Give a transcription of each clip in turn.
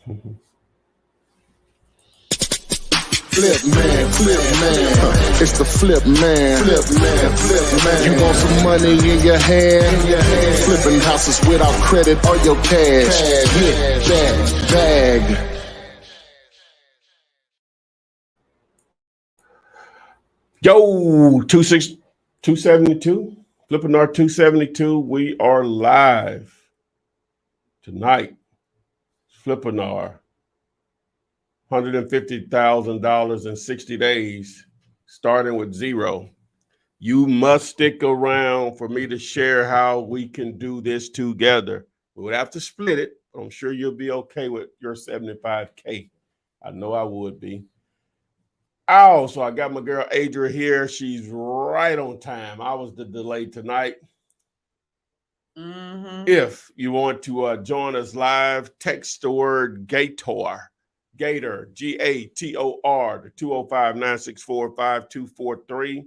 Flip man, it's the flip man, You want some money in your hand, flipping houses without credit or your cash. Hit that bag. Yo, 272, Flippinar 272. We are live tonight. Flippinar, $150,000 in 60 days, starting with zero. You must stick around for me to share how we can do this together. We would have to split it. I'm sure you'll be okay with your 75K. I know I would be. Oh, so I got my girl Adria here. She's right on time. I was the delay tonight. If you want to join us live, text the word Gator, Gator, Gator, to 205-964-5243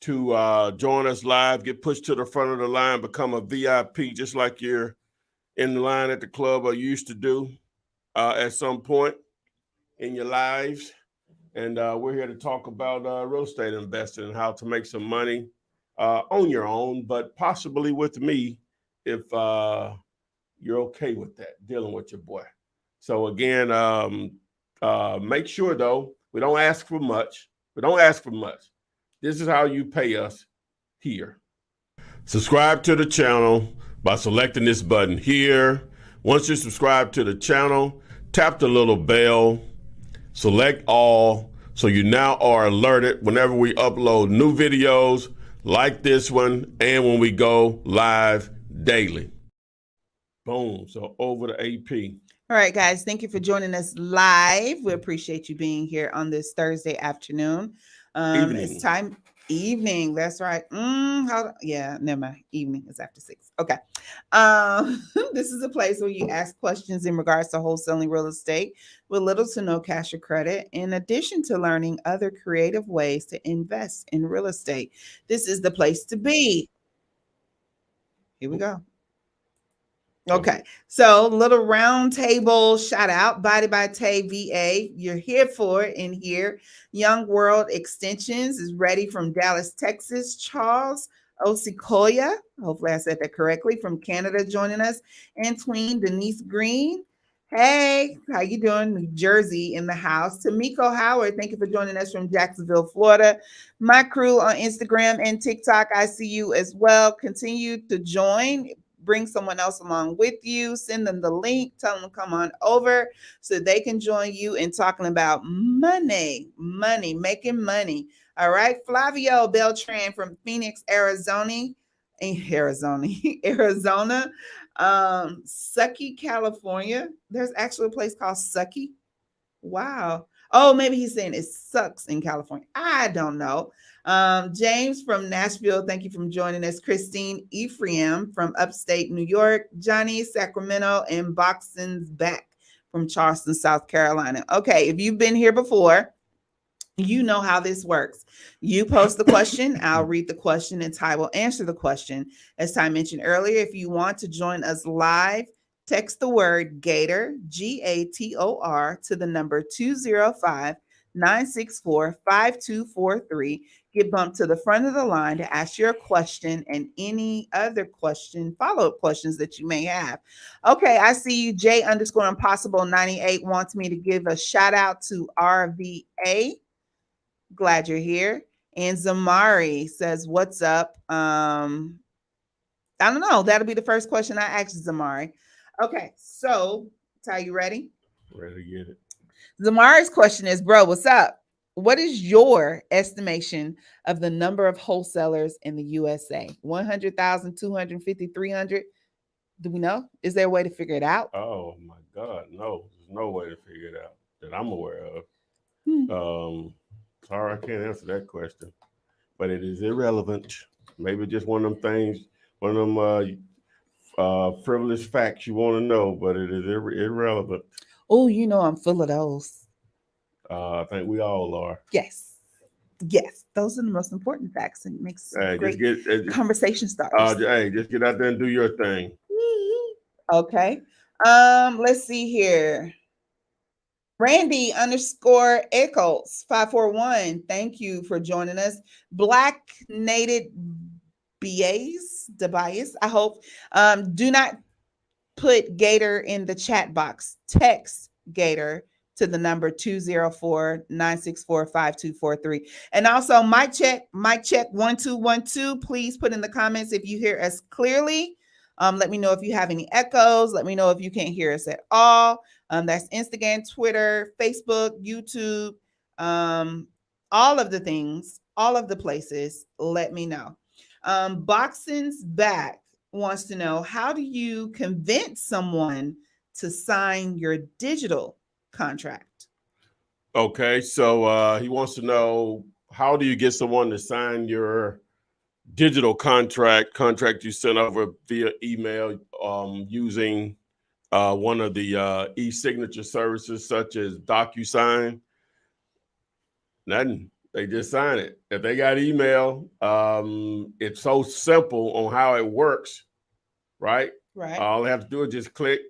to join us live. Get pushed to the front of the line, become a VIP, just like you're in the line at the club or used to do at some point in your lives. And we're here to talk about real estate investing and how to make some money on your own, but possibly with me if you're okay with that, dealing with your boy. So again, make sure, though, we don't ask for much. This is how you pay us here. Subscribe to the channel by selecting this button here. Once you subscribe to the channel, tap the little bell. Select all, so you now are alerted whenever we upload new videos like this one and when we go live daily. Boom. So over to AP. All right, guys. Thank you for joining us live. We appreciate you being here on this Thursday afternoon. It's time. Evening. That's right. Never mind. Evening is after 6. Okay. This is a place where you ask questions in regards to wholesaling real estate with little to no cash or credit, in addition to learning other creative ways to invest in real estate. This is the place to be. Here we go. Okay, so little round table shout out, Body by Tay VA. You're here for it in here. Young World Extensions is ready from Dallas, Texas. Charles Osikoya, hopefully I said that correctly, from Canada joining us. Antween Denise Green. Hey, how you doing? New Jersey in the house. Tamiko Howard, thank you for joining us from Jacksonville, Florida. My crew on Instagram and TikTok, I see you as well. Continue to join. Bring someone else along with you. Send them the link. Tell them to come on over so they can join you in talking about money, making money. All right. Flavio Beltran from Phoenix, Arizona. Sucky, California. There's actually a place called Sucky. Wow. Oh, maybe he's saying it sucks in California. I don't know. James from Nashville, thank you for joining us. Christine Ephraim from upstate New York. Johnny Sacramento, and Boxing's back from Charleston, South Carolina. Okay, if you've been here before, you know how this works. You post the question, I'll read the question, and Ty will answer the question. As Ty mentioned earlier, if you want to join us live, text the word Gator, Gator, to the number 205-964-5243. Get bumped to the front of the line to ask your question and any other question, follow-up questions that you may have. Okay, I see you. J_Impossible98 wants me to give a shout out to RVA. Glad you're here. And Zamari says, what's up? I don't know. That'll be the first question I ask Zamari. Okay, so Ty, you ready? Ready to get it. Zamari's question is, bro, what's up? What is your estimation of the number of wholesalers in the USA? 100,000, 250, 300? Do we know? Is there a way to figure it out? Oh my God, no. There's no way to figure it out that I'm aware of. Sorry, I can't answer that question. But it is irrelevant. Maybe just one of them things, one of them frivolous facts you want to know, but it is irrelevant. Oh, you know I'm full of those. I think we all are. Yes. Those are the most important facts, and it makes great conversation starters. Hey, just get out there and do your thing. Okay. Let's see here. Randy _ Echoes 541. Thank you for joining us. Black Native Debias. I hope. Do not put Gator in the chat box. Text Gator to the number 204-964-5243. And also mic check 1212. Please put in the comments if you hear us clearly. Let me know if you have any echoes. Let me know if you can't hear us at all. That's Instagram, Twitter, Facebook, YouTube, all of the things, all of the places. Let me know. Boxing's Back wants to know, how do you convince someone to sign your digital contract? Okay, so he wants to know, how do you get someone to sign your digital contract you sent over via email using one of the e-signature services such as DocuSign? Nothing. They just sign it. If they got email, it's so simple on how it works, right? Right. All they have to do is just click.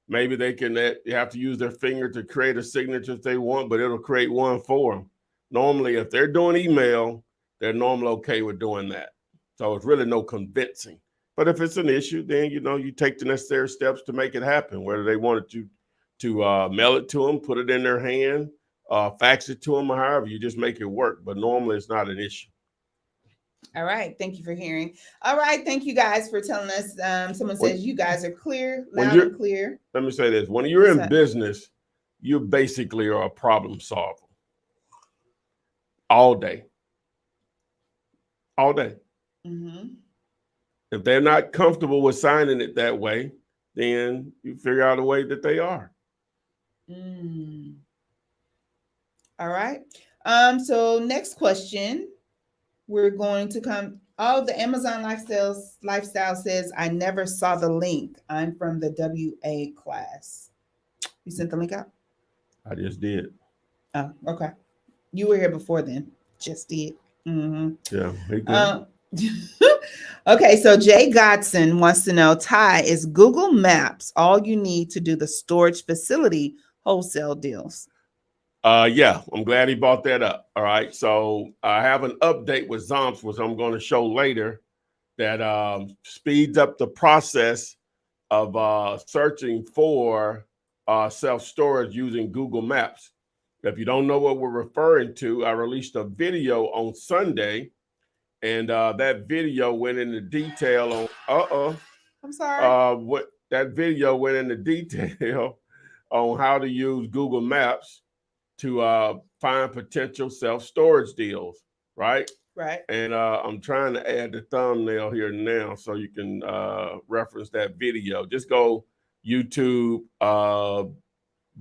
Maybe they have to use their finger to create a signature if they want, but it'll create one for them. Normally, if they're doing email, they're normally okay with doing that. So it's really no convincing. But if it's an issue, then, you take the necessary steps to make it happen, whether they wanted to mail it to them, put it in their hand, fax it to them, or however, you just make it work. But normally it's not an issue. All right. Thank you for hearing. All right. Thank you guys for telling us. Someone says you guys are clear, loud and clear. Let me say this. When you're in business, you basically are a problem solver. All day. All day. Mm-hmm. If they're not comfortable with signing it that way, then you figure out a way that they are. All right. So next question, we're going to come. Oh, the Amazon lifestyle says, I never saw the link. I'm from the WA class. You sent the link out? I just did. Oh, okay. You were here before then. Just did. Mm-hmm. Yeah. Okay, so Jay Godson wants to know, Ty, is Google Maps all you need to do the storage facility wholesale deals? Yeah, I'm glad he brought that up. All right, so I have an update with Zomps, which I'm going to show later, that speeds up the process of searching for self-storage using Google Maps. If you don't know what we're referring to, I released a video on Sunday, and that video went into detail on. I'm sorry. That video went into detail on how to use Google Maps to find potential self-storage deals, right? Right. And I'm trying to add the thumbnail here now so you can reference that video. Just go YouTube,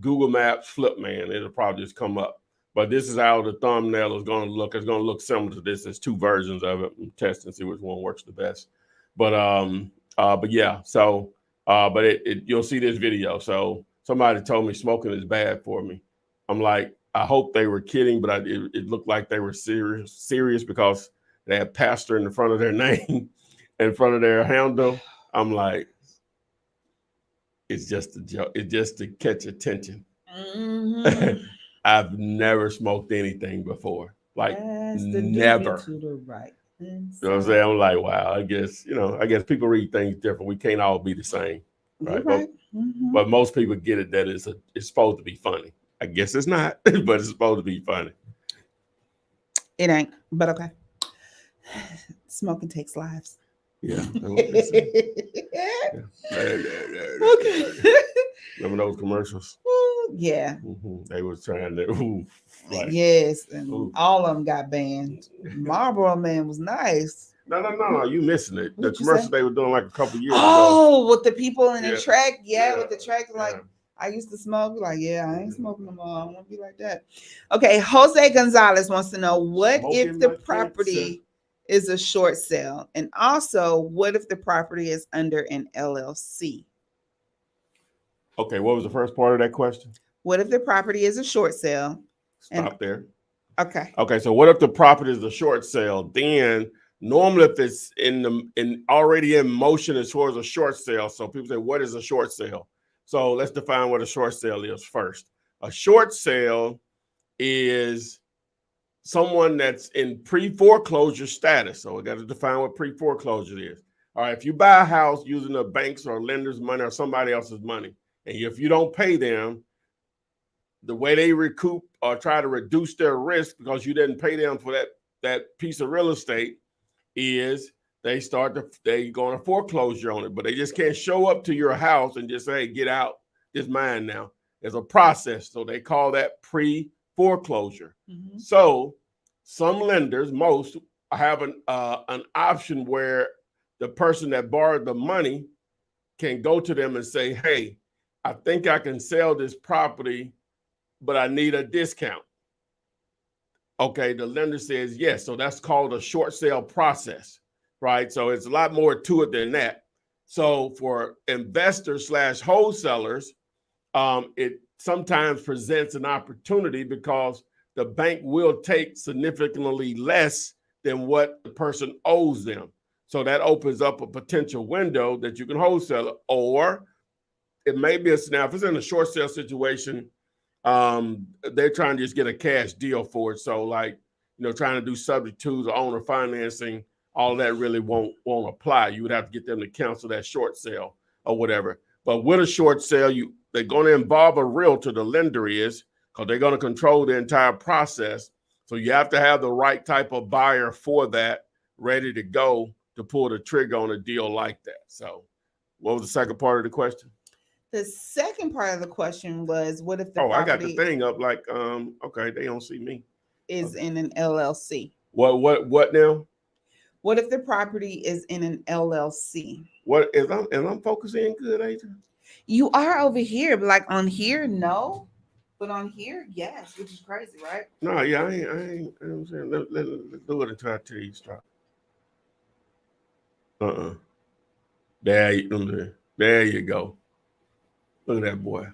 Google Maps, Flipman. It'll probably just come up. But this is how the thumbnail is going to look. It's going to look similar to this. There's two versions of it. I'm testing to see which one works the best. But yeah. So, but you'll see this video. So somebody told me smoking is bad for me. I'm like, I hope they were kidding, but it looked like they were serious because they had pastor in the front of their name, in front of their handle. I'm like, it's just a joke. It's just to catch attention. Mm-hmm. I've never smoked anything before. Like, never. To the right. You know what I'm saying? I'm like, wow, I guess people read things different. We can't all be the same. Right. Right. But most people get it that it's supposed to be funny. I guess it's not, but it's supposed to be funny. It ain't, but okay. Smoking takes lives. Yeah. Okay. Remember those commercials? Yeah. Mm-hmm. They was trying to. Yes, and all of them got banned. Marlboro Man was nice. No. You missing it. The commercials they were doing like a couple years ago. Oh, with the people in the track. Yeah, with the track like. I used to smoke, like, I ain't smoking no more. I want to be like that. Okay, Jose Gonzalez wants to know, what if the property is a short sale? And also, what if the property is under an LLC? Okay, what was the first part of that question? What if the property is a short sale? Stop there. Okay. Okay, so what if the property is a short sale? Then Normally, if it's already in motion as far as a short sale, so people say, what is a short sale? So let's define what a short sale is first. A short sale is someone that's in pre-foreclosure status. So we got to define what pre-foreclosure is. All right, if you buy a house using a bank's or lender's money or somebody else's money, and if you don't pay them, the way they recoup or try to reduce their risk because you didn't pay them for that piece of real estate is they going to foreclosure on it, but they just can't show up to your house and just say, get out, it's mine now. There's a process. So they call that pre-foreclosure. Mm-hmm. So some lenders, most, have an option where the person that borrowed the money can go to them and say, hey, I think I can sell this property, but I need a discount. Okay, the lender says yes. So that's called a short sale process, right? So it's a lot more to it than that. So for investors / wholesalers, it sometimes presents an opportunity because the bank will take significantly less than what the person owes them. So that opens up a potential window that you can wholesale, or it may be if it's in a short sale situation, they're trying to just get a cash deal for it. So like, trying to do subject to or owner financing, all of that really won't apply. You would have to get them to cancel that short sale or whatever. But with a short sale, they're going to involve a realtor, the lender is, because they're going to control the entire process. So you have to have the right type of buyer for that, ready to go to pull the trigger on a deal like that. So what was the second part of the question? The second part of the question was, what if the property... I got the thing up like, okay, they don't see me. Is in an LLC. What now? What if the property is in an LLC? What is I'm focusing good, Adrian? You are over here, but like on here, no. But on here, yes, which is crazy, right? No, yeah, I ain't I'm saying let's do it until I tell you stop. There you go. Look at that boy.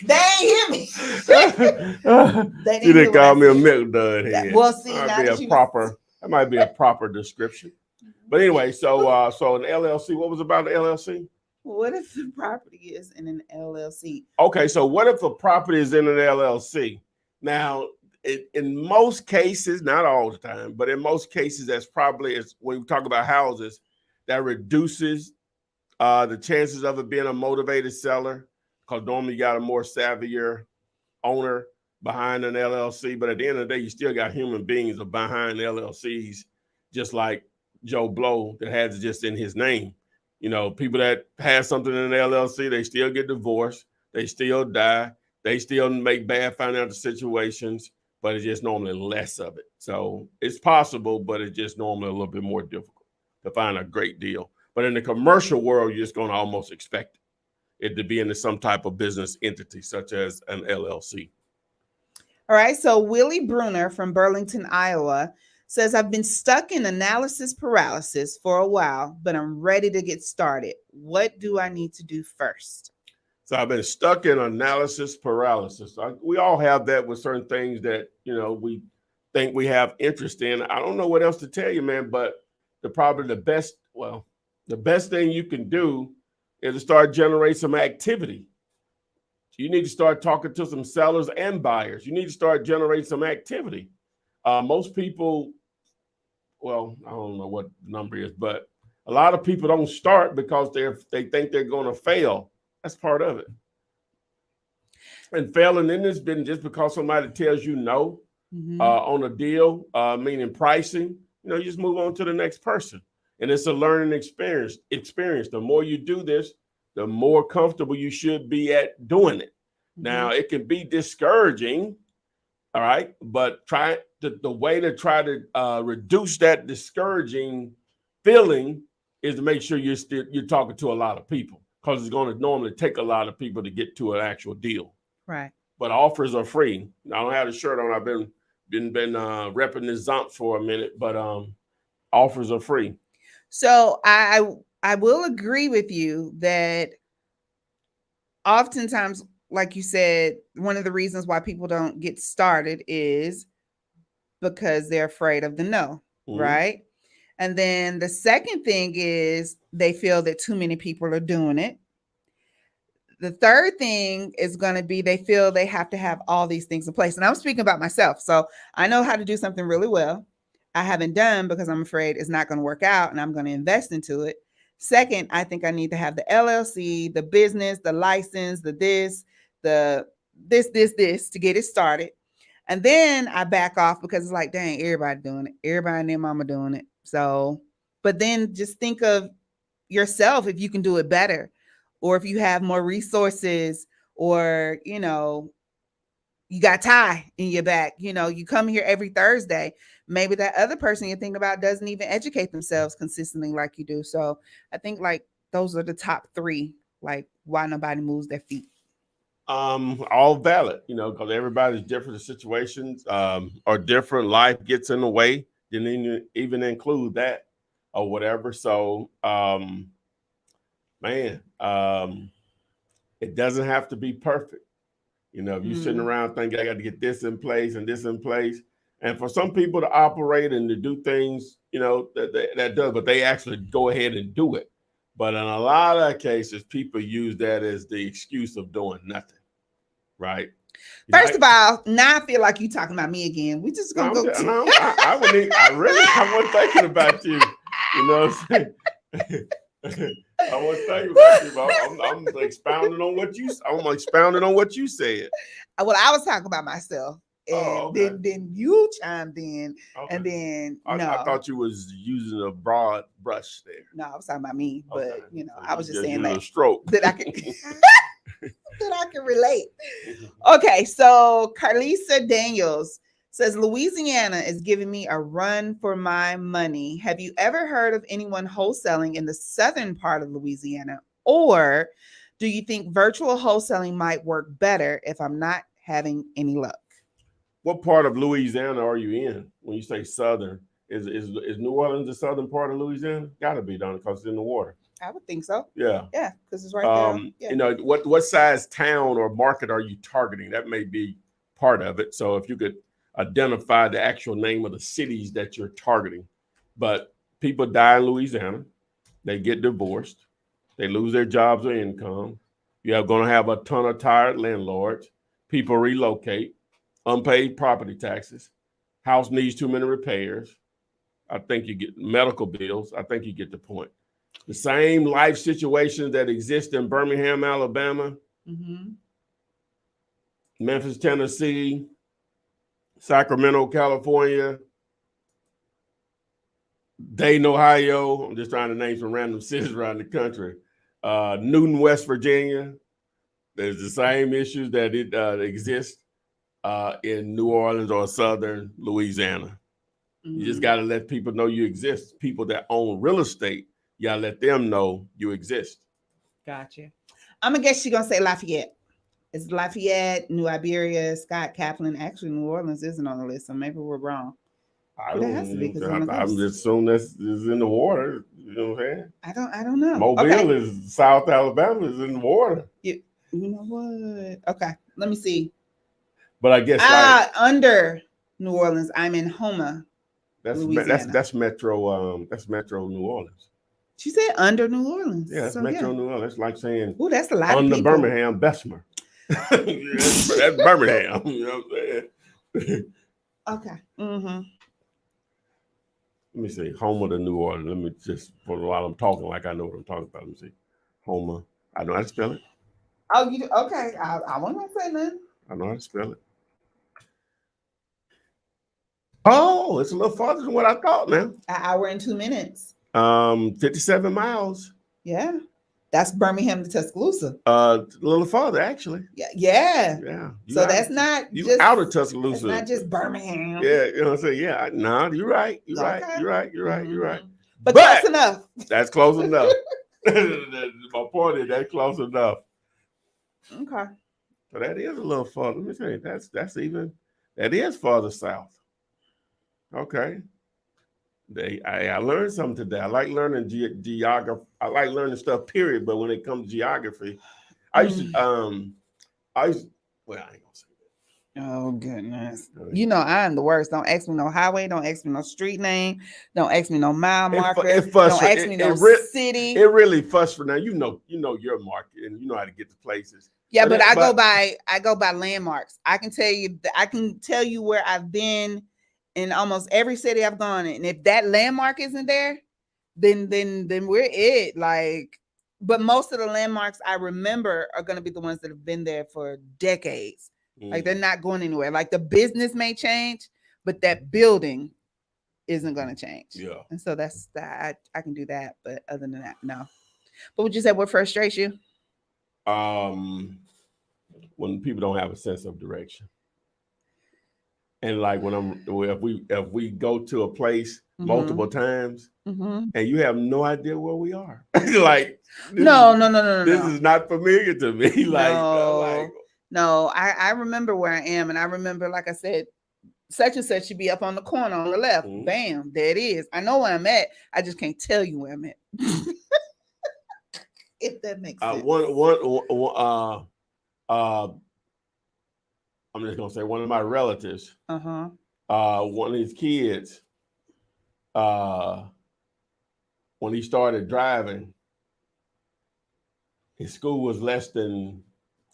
They ain't hear me. You didn't call me a milk dud head. Well, see, that might be a proper description. But anyway, so an LLC, what was about the LLC? What if the property is in an LLC? Okay, so what if the property is in an LLC? Now, in most cases, not all the time, but in most cases, that's probably, when we talk about houses, that reduces the chances of it being a motivated seller, because normally you got a more savvier owner behind an LLC. But at the end of the day, you still got human beings behind LLCs, just like Joe Blow that has it just in his name. People that have something in an LLC, they still get divorced, they still die, they still make bad financial situations, but it's just normally less of it. So it's possible, but it's just normally a little bit more difficult to find a great deal. But in the commercial world, you're just going to almost expect it to be into some type of business entity, such as an LLC. All right. So Willie Bruner from Burlington, Iowa says, I've been stuck in analysis paralysis for a while, but I'm ready to get started. What do I need to do first? So I've been stuck in analysis paralysis. We all have that with certain things that, we think we have interest in. I don't know what else to tell you, man, but the best thing you can do is to start generating some activity. You need to start talking to some sellers and buyers. You need to start generating some activity. Most people, I don't know what the number is, but a lot of people don't start because they think they're going to fail. That's part of it. And failing in this business just because somebody tells you no on a deal, meaning pricing, you just move on to the next person. And it's a learning experience. The more you do this, the more comfortable you should be at doing it. Now, it can be discouraging, all right? But the way to try to reduce that discouraging feeling is to make sure you're talking to a lot of people, because it's going to normally take a lot of people to get to an actual deal. Right. But offers are free. I don't have the shirt on. I've been repping this Zomp for a minute, but offers are free. So I will agree with you that oftentimes like you said, one of the reasons why people don't get started is because they're afraid of the no, right? And then the second thing is they feel that too many people are doing it. The third thing is going to be they feel they have to have all these things in place. And I'm speaking about myself. So I know how to do something really well. I haven't done because I'm afraid it's not going to work out and I'm going to invest into it. Second, I think I need to have the LLC, the business, the license, the this to get it started. And then I back off because it's like, dang, everybody doing it. Everybody and their mama doing it. So, but then just think of yourself if you can do it better, or if you have more resources, or, you know, you got Ty in your back, you know, you come here every Thursday. Maybe that other person you're thinking about doesn't even educate themselves consistently like you do. So I think like those are the top three, like why nobody moves their feet. All valid, you know, because everybody's different. The situations are different. Life gets in the way. Didn't even include that or whatever. So, it doesn't have to be perfect. You know, if you're sitting around thinking I got to get this in place and this in place, and for some people to operate and to do things, you know, that does, but they actually go ahead and do it. But in a lot of cases, people use that as the excuse of doing nothing, right? First of all, now I feel like you talking about me again. We just gonna go. I wasn't thinking about you. You know what I'm saying? I wasn't thinking about you. But I'm expounding on what you. I'm expounding on what you said. Well, I was talking about myself. And then you chimed in, and then I thought you was using a broad brush there. No, I was talking about me, but you know, so I was just saying that a stroke that I can that I can relate. Okay, so Carlisa Daniels says Louisiana is giving me a run for my money. Have you ever heard of anyone wholesaling in the southern part of Louisiana, or do you think virtual wholesaling might work better if I'm not having any luck? What part of Louisiana are you in when you say southern? Is New Orleans the southern part of Louisiana? Got to be, don't it? Because it's in the water. I would think so. Yeah. Yeah, because it's right there. Yeah. You know, what size town or market are you targeting? That may be part of it. So if you could identify the actual name of the cities that you're targeting. But people die in Louisiana. They get divorced. They lose their jobs or income. You're going to have a ton of tired landlords. People relocate. Unpaid property taxes, house needs too many repairs. I think you get medical bills. I think you get the point. The same life situations that exist in Birmingham, Alabama, Memphis, Tennessee, Sacramento, California, Dayton, Ohio. I'm just trying to name some random cities around the country. Newton, West Virginia. There's the same issues that exist in New Orleans or southern Louisiana. You just got to let people know you exist. People that own real estate, you got to let them know you exist. Gotcha. I'm going to guess she's going to say Lafayette. It's Lafayette, New Iberia, Scott, Kaplan. Actually, New Orleans isn't on the list, so maybe we're wrong. I'm just assuming that's in the water. You know what I'm saying? I don't know. Mobile is South Alabama is in the water. You know what? Okay, let me see. But I guess under New Orleans, I'm in Houma. That's Metro. That's Metro New Orleans. She said under New Orleans. Yeah, that's Metro New Orleans. That's like saying that's a lot under of people. Birmingham, Bessemer. that's Birmingham. You know what I'm saying? Okay. Let me see. Houma to New Orleans. Let me just for a while I'm talking like I know what I'm talking about. Let me see. Houma. I know how to spell it. Oh, you do? Okay. I won't say nothing. I know how to spell it. Oh, it's a little farther than what I thought now. An hour and 2 minutes. 57 miles. Yeah. That's Birmingham to Tuscaloosa. A little farther, actually. Yeah. So that's not just out of Tuscaloosa. It's not just Birmingham. Yeah, you know what I'm saying? Yeah, no, you're right. You're right. But close enough. That's close enough. My point is that's close enough. Okay. So that is a little farther. Let me tell you, that is farther south. Okay. I learned something today. I like learning geography. I like learning stuff, period. But when it comes to geography, I used to I ain't gonna say that. Oh goodness. You know I'm the worst. Don't ask me no highway, don't ask me no street name, don't ask me no mile marker, don't ask me no city. It really frustrates. Now you know your market and you know how to get to places. Yeah, but I go by landmarks. I can tell you where I've been in almost every city I've gone in. And if that landmark isn't there, then we're it. Like, but most of the landmarks I remember are going to be the ones that have been there for decades. Like they're not going anywhere. Like the business may change, but that building isn't going to change. Yeah. And so that's that. I can do that, but other than that, no. But would you say what frustrates you? When people don't have a sense of direction. And like if we go to a place multiple times and you have no idea where we are. Like no. This is not familiar to me. No, I remember where I am, and I remember, like I said, such and such should be up on the corner on the left. Bam, there it is. I know where I'm at. I just can't tell you where I'm at. If that makes sense. I'm just gonna say one of my relatives, one of his kids, when he started driving, his school was less than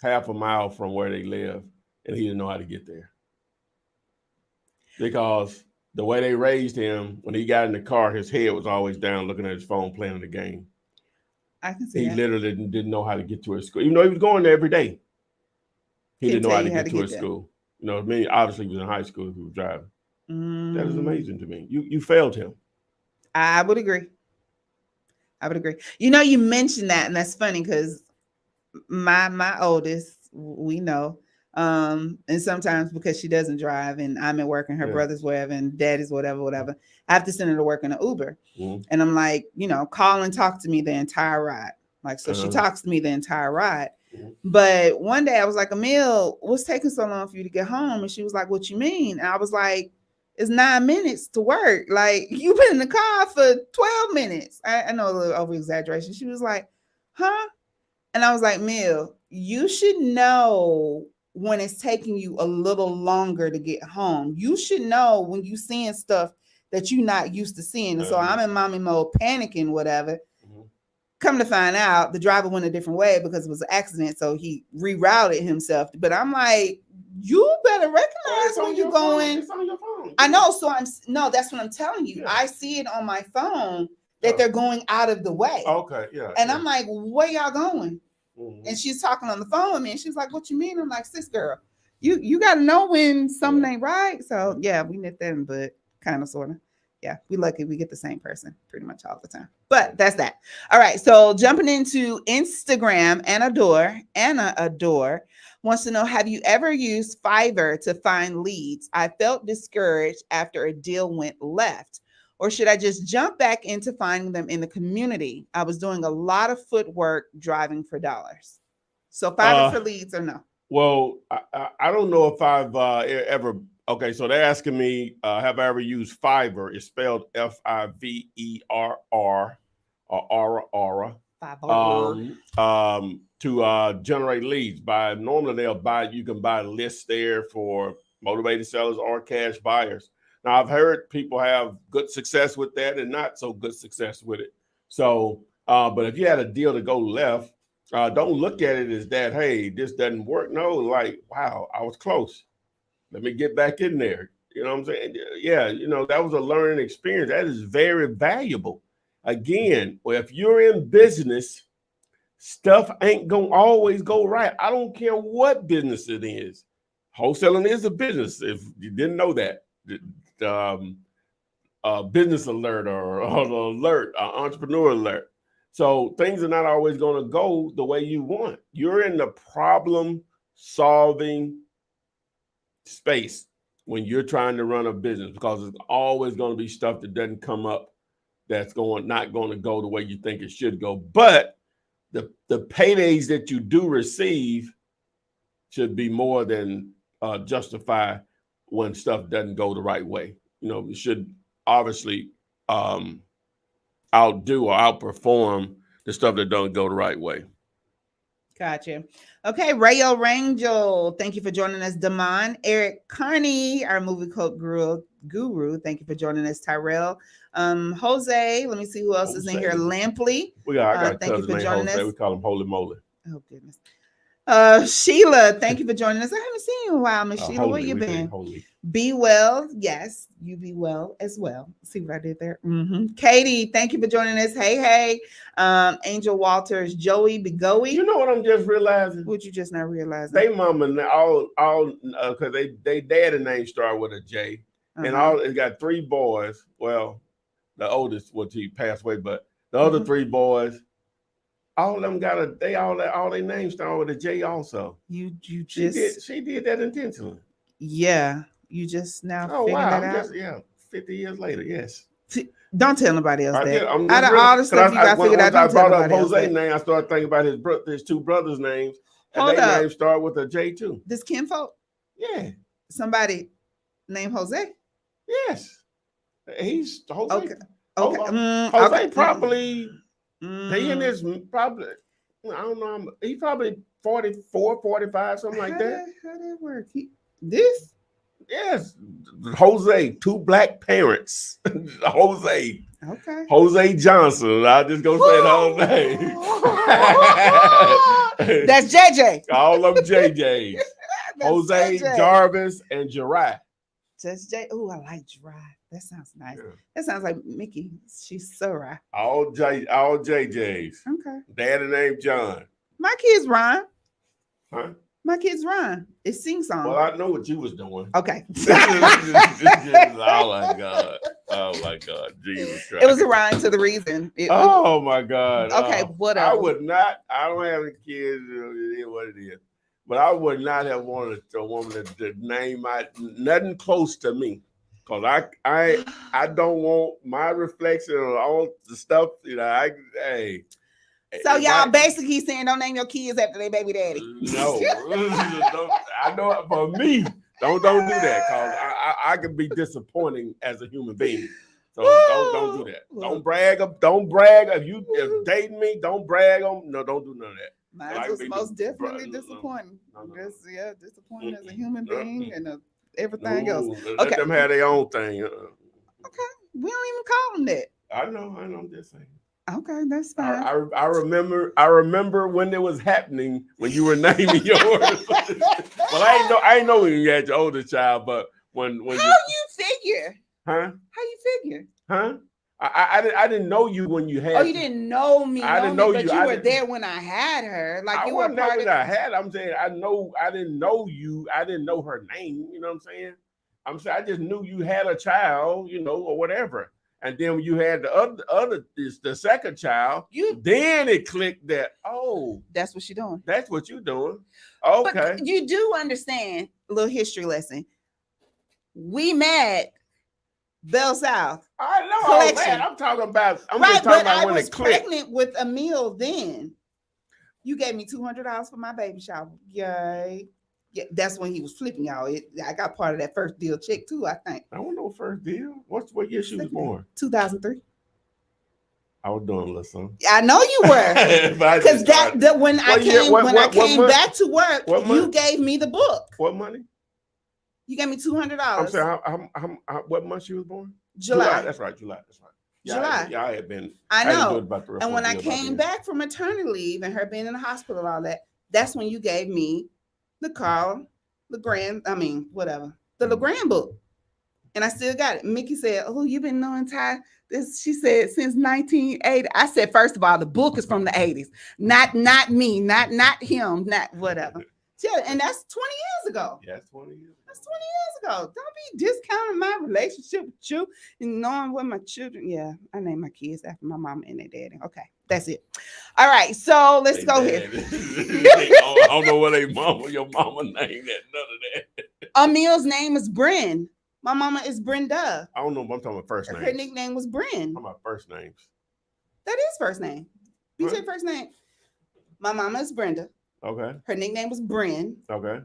half a mile from where they live, and he didn't know how to get there. Because the way they raised him, when he got in the car, his head was always down looking at his phone, playing the game. I can see he that. Literally didn't know how to get to his school, even though he was going there every day. He didn't know how to get to his school. You know, obviously he was in high school if he was driving. That is amazing to me. You failed him. I would agree. You know, you mentioned that, and that's funny because my oldest, we know, and sometimes because she doesn't drive and I'm at work and her brother's wherever and daddy's whatever, I have to send her to work in an Uber. And I'm like, call and talk to me the entire ride. Like, so she talks to me the entire ride. But one day I was like, Emil, what's taking so long for you to get home? And she was like, what you mean? And I was like, it's 9 minutes to work. Like, you've been in the car for 12 minutes. I know a little over exaggeration. She was like, huh? And I was like, Mil, you should know when it's taking you a little longer to get home. You should know when you're seeing stuff that you're not used to seeing. And so I'm in mommy mode, panicking, whatever. Come to find out, the driver went a different way because it was an accident. So he rerouted himself. But I'm like, you better recognize when you're going. It's on your phone. I know. So that's what I'm telling you. Yeah. I see it on my phone that they're going out of the way. Okay. Yeah. And I'm like, where y'all going? And she's talking on the phone with me. And she's like, what you mean? I'm like, sis girl, you got to know when something ain't right. So yeah, we nipped that in, but kind of, sort of. Yeah, we lucky we get the same person pretty much all the time. But that's that. All right, so jumping into Instagram, Anna Adore wants to know, have you ever used Fiverr to find leads? I felt discouraged after a deal went left. Or should I just jump back into finding them in the community? I was doing a lot of footwork driving for dollars. So Fiverr for leads or no? Well, I don't know if I've ever... Okay, so they're asking me, have I ever used Fiverr? It's spelled Fiverr or Aura to generate leads. Normally you can buy lists there for motivated sellers or cash buyers. Now I've heard people have good success with that and not so good success with it. So, but if you had a deal to go left, don't look at it as that, hey, this doesn't work. No, like, wow, I was close. Let me get back in there. You know what I'm saying? Yeah, that was a learning experience. That is very valuable. Again, if you're in business, stuff ain't going to always go right. I don't care what business it is. Wholesaling is a business. If you didn't know that, business alert or alert, entrepreneur alert. So things are not always going to go the way you want. You're in the problem solving space when you're trying to run a business, because it's always going to be stuff that doesn't come up that's not going to go the way you think it should go. But the paydays that you do receive should be more than justify when stuff doesn't go the right way. You should obviously outdo or outperform the stuff that don't go the right way. Gotcha. Okay, Rayo Rangel, thank you for joining us. Damon, Eric Carney, our movie code guru, thank you for joining us. Tyrell, Jose, let me see who else is in here. Lampley, I got a thank you cousin for named joining Jose. us. We call him Holy Moly. Oh goodness. Sheila, thank you for joining us. I haven't seen you in a while, Miss Sheila. Holy, Where you been? Holy. Be well. Yes, you be well as well. See what I did there? Katie, thank you for joining us. Hey. Angel Walters, Joey Bigoey. You know what I'm just realizing? What you just not realizing? They mama all because they daddy name start with a J, and all it got 3 boys. Well, the oldest he passed away, but the other 3 boys, all of them got all their names start with a J also. You just she did that intentionally. Yeah, you just now figuring that out. 50 years later, yes. Don't tell nobody else that. Out of all the stuff you got figured out, don't tell nobody else that. Jose's name, I started thinking about his 2 brothers' names, and Hold their up. names start with a J too. This kinfolk? Yeah. Somebody named Jose? Yes. He's Jose. Okay. Jose probably he in his probably, I don't know, he probably 44, 45, something like that. How that work? This? Yes. Jose, 2 black parents. Jose. Okay. Jose Johnson. I just go say the whole name. That's JJ. All of them JJs. Jose, JJ. Jarvis, and Jirai. Just J. Oh, I like Jirai. That sounds nice. Yeah. That sounds like Mickey. She's so right. All JJs. Okay. Daddy named John. My kids rhyme. Huh? My kids rhyme. It's sing song. Well, I know what you was doing. Okay. Oh my God. Oh my God. Jesus Christ. It was a rhyme to the reason. Oh my God. Okay, whatever. I would not. I don't have any kids. It is what it is. But I would not have wanted a woman to name nothing close to me, because I don't want my reflection on all the stuff. So y'all basically saying don't name your kids after their baby daddy. No, I know for me. Don't do that, because I can be disappointing as a human being. So don't do that. Don't brag. If you dating me, don't brag on. No, don't do none of that. Mine was most definitely disappointing. No. Disappointing as a human being and everything else. Let them have their own thing. Okay, we don't even call them that. I know. I'm just saying. Okay, that's fine. I remember when it was happening when you were naming yours. Well, I ain't know when you had your oldest child, but when how you figure? Huh? How you figure? Huh? I didn't know you when you had. Oh, you didn't know me. I didn't know but you. you were there when I had her. Like you were part of. I had. I'm saying I didn't know you. I didn't know her name. You know what I'm saying? I'm saying I just knew you had a child, or whatever. And then when you had the second child, then it clicked that, oh, that's what you're doing. That's what you're doing. Okay. But you do understand a little history lesson. We met Bell South. I know, man. I'm talking about. Just talking about when it clicked. I was pregnant with Emil then. You gave me $200 for my baby shower. Yay. Yeah, that's when he was flipping y'all. I got part of that first deal check too, I think. I don't know first deal. What year she was born? 2003. I was doing a little something. I know you were. Because when I came back to work, you gave me the book. What money? You gave me $200. I'm sorry. How what month she was born? July. That's right. July. Yeah, July. I had been. I know. And when I came back from maternity leave and her being in the hospital and all that, that's when you gave me the LeGrand book. And I still got it. Mickey said, oh, you've been knowing Ty this, she said, since 1980. I said, first of all, the book is from the 80s. Not me, not him, not whatever. Yeah, and that's 20 years ago. Yeah, that's 20 years. That's 20 years ago. Don't be discounting my relationship with you and knowing what my children. Yeah, I named my kids after my mama and their daddy. Okay, that's it. All right, so let's go here. I don't know what your mama named that. None of that. Emil's name is Bryn. My mama is Brenda. I don't know, but I'm talking about first names. Her nickname was Bryn. I'm talking about first names. That is first name. BJ first name. My mama is Brenda. Okay. Her nickname was Bryn. Okay.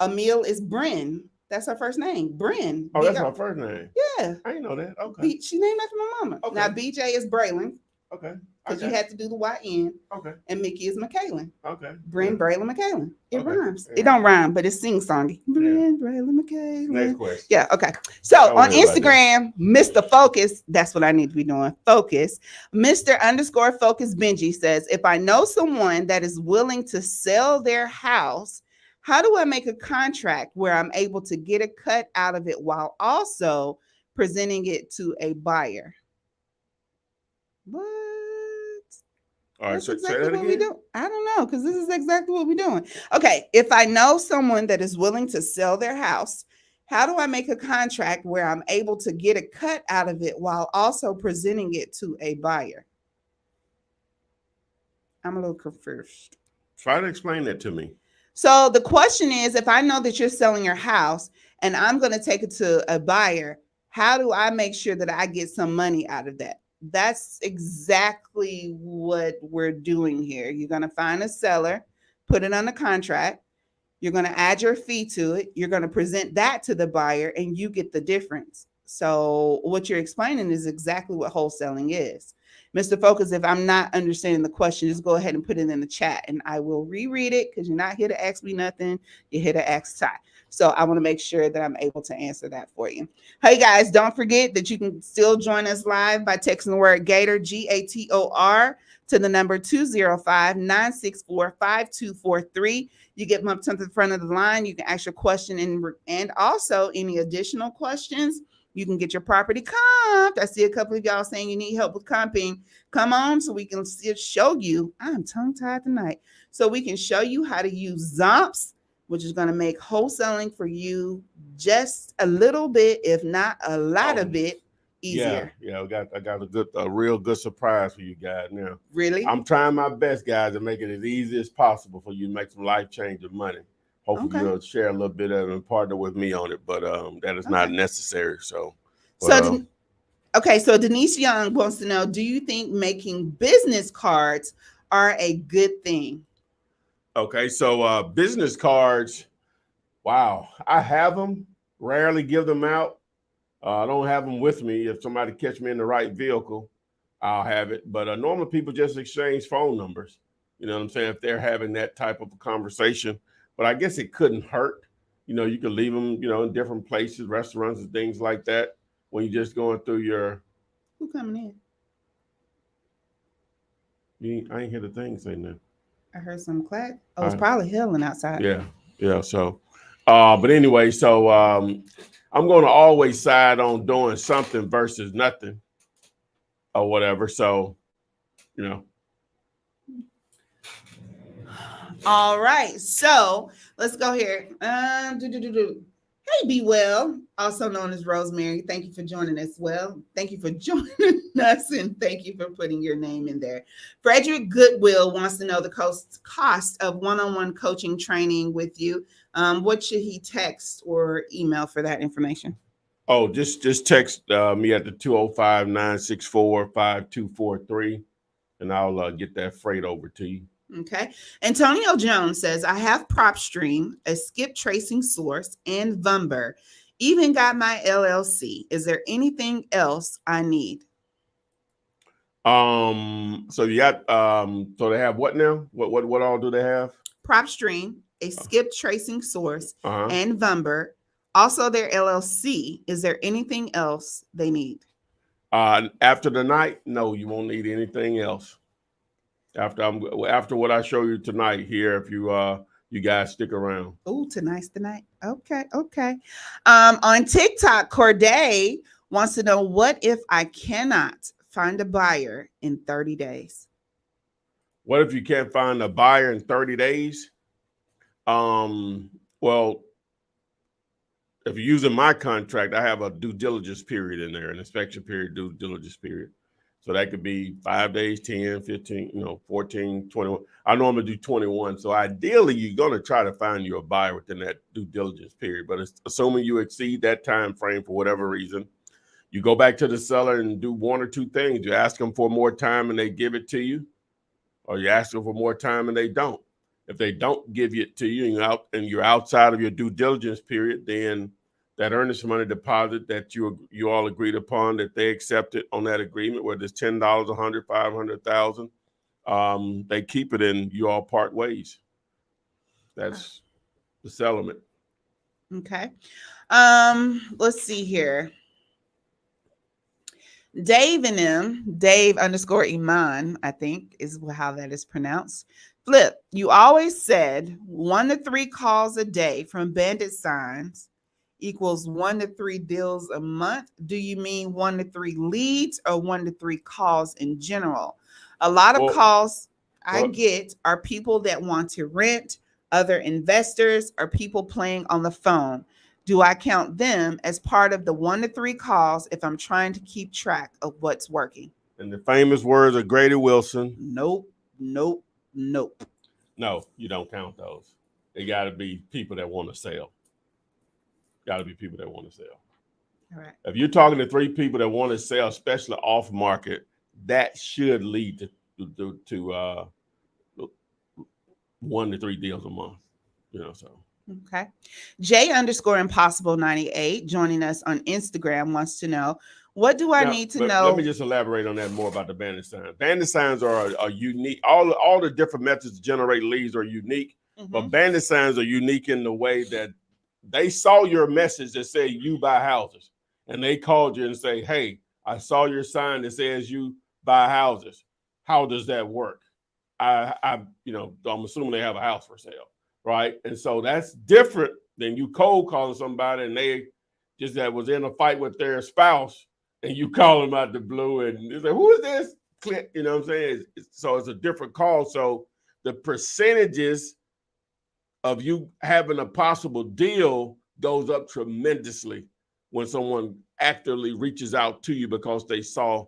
Emil is Bryn. That's her first name. Bryn. Oh, that's her first name. Yeah. I didn't know that. Okay. She named after my mama. Okay. Now BJ is Braylon. Okay. because you had to do the YN. Okay. And Mickey is McKaylin. Okay. Bryn Braylon McKaylin. It Okay. rhymes. Yeah. It don't rhyme, but it's sing-songy. Bryn Braylon McKaylin. Next question. Yeah, okay. So on Instagram, Mr. Focus, that's what I need to be doing. Focus. Mr._Focus Benji says, if I know someone that is willing to sell their house, how do I make a contract where I'm able to get a cut out of it while also presenting it to a buyer? What? All right, That's so exactly say that what we again. do. I don't know, because this is exactly what we're doing. Okay, if I know someone that is willing to sell their house, how do I make a contract where I'm able to get a cut out of it while also presenting it to a buyer? I'm a little confused. Try to explain that to me. So the question is, if I know that you're selling your house and I'm going to take it to a buyer, how do I make sure that I get some money out of that? That's exactly what we're doing here. You're going to find a seller, put it on a contract. You're going to add your fee to it. You're going to present that to the buyer and you get the difference. So what you're explaining is exactly what wholesaling is. Mr. Focus, if I'm not understanding the question, just go ahead and put it in the chat and I will reread it because you're not here to ask me nothing. You're here to ask Ty. So I want to make sure that I'm able to answer that for you. Hey guys, don't forget that you can still join us live by texting the word Gator, Gator, to the number 205-964-5243. You get bumped to the front of the line. You can ask your question and also any additional questions. You can get your property comped. I see a couple of y'all saying you need help with comping. Come on so we can show you. I'm tongue-tied tonight. So we can show you how to use Zomps, which is going to make wholesaling for you just a little bit, if not a lot of it, easier. Yeah, I got a real good surprise for you guys now. Really? I'm trying my best, guys, to make it as easy as possible for you to make some life-changing money. Hopefully you'll share a little bit of it and partner with me on it, but that is not necessary. So Denise Young wants to know, do you think making business cards are a good thing? Okay, so business cards, wow, I have them, rarely give them out. I don't have them with me. If somebody catch me in the right vehicle, I'll have it. But normally people just exchange phone numbers. You know what I'm saying? If they're having that type of a conversation. But I guess it couldn't hurt. You know, you could leave them, you know, in different places, restaurants and things like that when you're just going through your. Who coming in? I ain't hear the thing saying that. I heard some clack. Oh, it's probably hailing outside. Yeah. So, but anyway, so I'm going to always side on doing something versus nothing or whatever. So, you know. All right. So let's go here. Hey, Be Well, also known as Rosemary. Thank you for joining us. Well, thank you for joining us and thank you for putting your name in there. Frederick Goodwill wants to know the cost of one-on-one coaching training with you. What should he text or email for that information? Oh, just text me at the 205-964-5243 and I'll get that freight over to you. Okay. Antonio Jones says, I have PropStream, a skip tracing source, and Vumber. Even got my LLC. Is there anything else I need? So you got so they have what now? What all do they have? PropStream, a skip tracing source, and Vumber. Also their LLC. Is there anything else they need? After the night, no, you won't need anything else. After what I show you tonight here, if you guys stick around. Oh, tonight's the night. Okay. On TikTok, Corday wants to know, what if I cannot find a buyer in 30 days? What if you can't find a buyer in 30 days? Well, if you're using my contract, I have a due diligence period in there, an inspection period, due diligence period. So that could be 5 days, 10, 15, 14, 21. I normally do 21. So ideally, you're going to try to find you a buyer within that due diligence period. But assuming you exceed that time frame for whatever reason, you go back to the seller and do one or two things. You ask them for more time and they give it to you, or you ask them for more time and they don't. If they don't give it to you and you're outside of your due diligence period, then that earnest money deposit that you all agreed upon, that they accepted on that agreement, whether it's $10, $100, $500,000, they keep it and you all part ways. That's the settlement. Okay. Let's see here. Dave _ Iman, I think is how that is pronounced. Flip, you always said 1 to 3 calls a day from Bandit signs equals 1 to 3 deals a month. Do you mean 1 to 3 leads or 1 to 3 calls in general? A lot of calls I get are people that want to rent, other investors, or people playing on the phone. Do I count them as part of the 1 to 3 calls if I'm trying to keep track of what's working? And the famous words of Grady Wilson. Nope. No, you don't count those. They got to be people that want to sell. Got to be people that want to sell. All right. If you're talking to 3 people that want to sell, especially off market, that should lead to 1 to 3 deals a month. So. Okay. J _ Impossible 98 joining us on Instagram wants to know, what do I need to know? Let me just elaborate on that more about the Bandit signs. Bandit signs are unique. All the different methods to generate leads are unique, but Bandit signs are unique in the way that they saw your message that said you buy houses, and they called you and say, hey, I saw your sign that says you buy houses. How does that work? I'm assuming they have a house for sale. Right. And so that's different than you cold calling somebody and they just that was in a fight with their spouse and you call them out the blue and you say, who is this? Click, you know what I'm saying? So it's a different call. So the percentages of you having a possible deal goes up tremendously when someone actively reaches out to you because they saw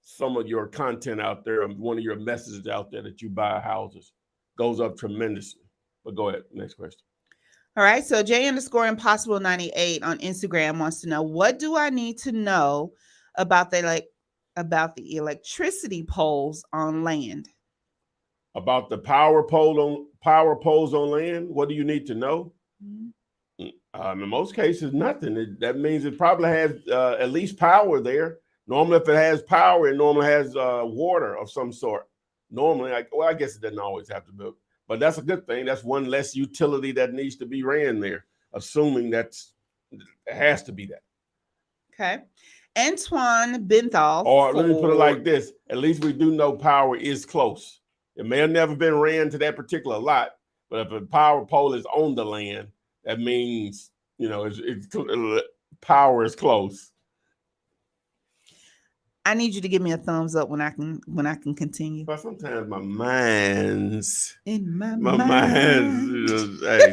some of your content out there, one of your messages out there that you buy houses, goes up tremendously. But go ahead. Next question. All right. So J _ Impossible 98 on Instagram wants to know, what do I need to know about the electricity poles on land? About the power poles on land? What do you need to know? In most cases, nothing. That means it probably has at least power there. Normally, if it has power, it normally has water of some sort. Normally, I guess it doesn't always have to be. But that's a good thing. That's one less utility that needs to be ran there, assuming it has to be that. Okay. Antoine Benthal. Or let me put it like this. At least we do know power is close. It may have never been ran to that particular lot, but if a power pole is on the land, that means, power is close. I need you to give me a thumbs up when I can continue. But sometimes my mind's hey,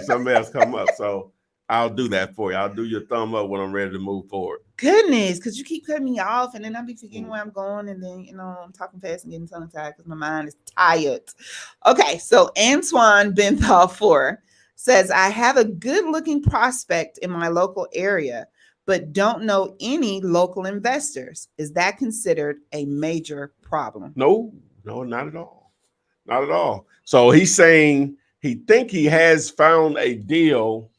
somebody else come up. So I'll do that for you. I'll do your thumb up when I'm ready to move forward. Goodness, because you keep cutting me off and then I'll be forgetting where I'm going. And then, I'm talking fast and getting tongue-tied because my mind is tired. Okay, so Antoine Benthal 4 says, I have a good-looking prospect in my local area, but don't know any local investors. Is that considered a major problem? No, not at all. Not at all. So he's saying he has found a deal,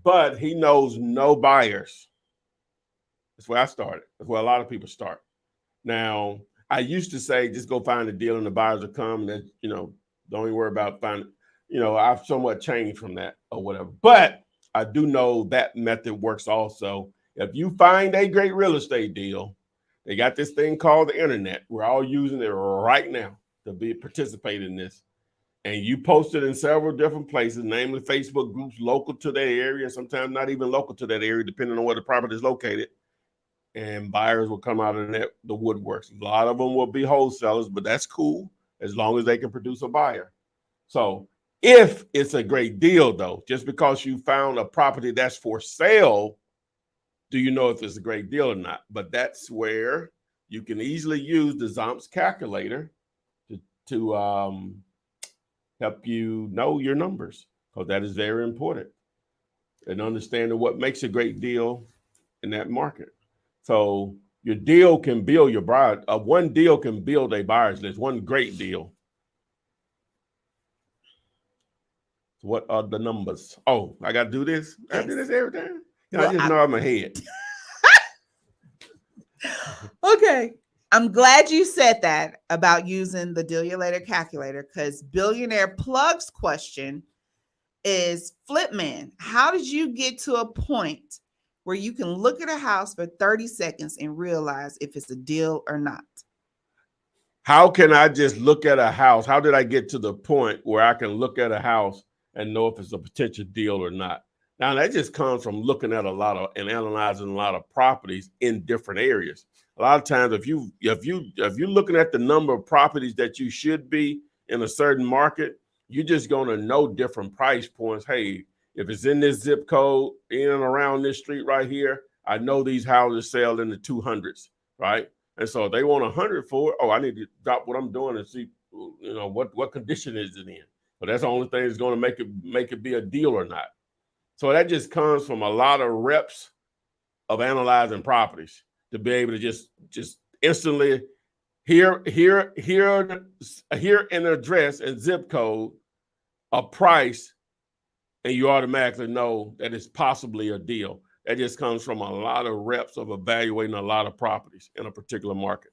but he knows no buyers. That's where I started. That's where a lot of people start. Now, I used to say, just go find a deal and the buyers will come. And don't even worry about finding, I've somewhat changed from that or whatever. But I do know that method works also. If you find a great real estate deal, they got this thing called the internet. We're all using it right now to participate in this. And you post it in several different places, namely Facebook groups local to that area, and sometimes not even local to that area, depending on where the property is located. And buyers will come out of the woodworks. A lot of them will be wholesalers, but that's cool as long as they can produce a buyer. So if it's a great deal, though, just because you found a property that's for sale, do you know if it's a great deal or not? But that's where you can easily use the Zomp's calculator to help you know your numbers, because that is very important and understanding what makes a great deal in that market. So your deal can build your buyer. One deal can build a buyer's list. One great deal. What are the numbers? Oh, I got to do this. I do this every time. I just nod my head. Okay. I'm glad you said that about using the Deal You Later calculator, because Billionaire Plug's question is, Flipman, how did you get to a point where you can look at a house for 30 seconds and realize if it's a deal or not? How can I just look at a house? How did I get to the point where I can look at a house and know if it's a potential deal or not? Now, that just comes from looking at and analyzing a lot of properties in different areas. A lot of times, if you're looking at the number of properties that you should be in a certain market, you're just going to know different price points. Hey, if it's in this zip code, in and around this street right here, I know these houses sell in the 200s, right? And so if they want 100 for it, I need to drop what I'm doing and see, what condition is it in. But that's the only thing that's going to make it be a deal or not. So that just comes from a lot of reps of analyzing properties to be able to just instantly hear an address and zip code, a price, and you automatically know that it's possibly a deal. That just comes from a lot of reps of evaluating a lot of properties in a particular market.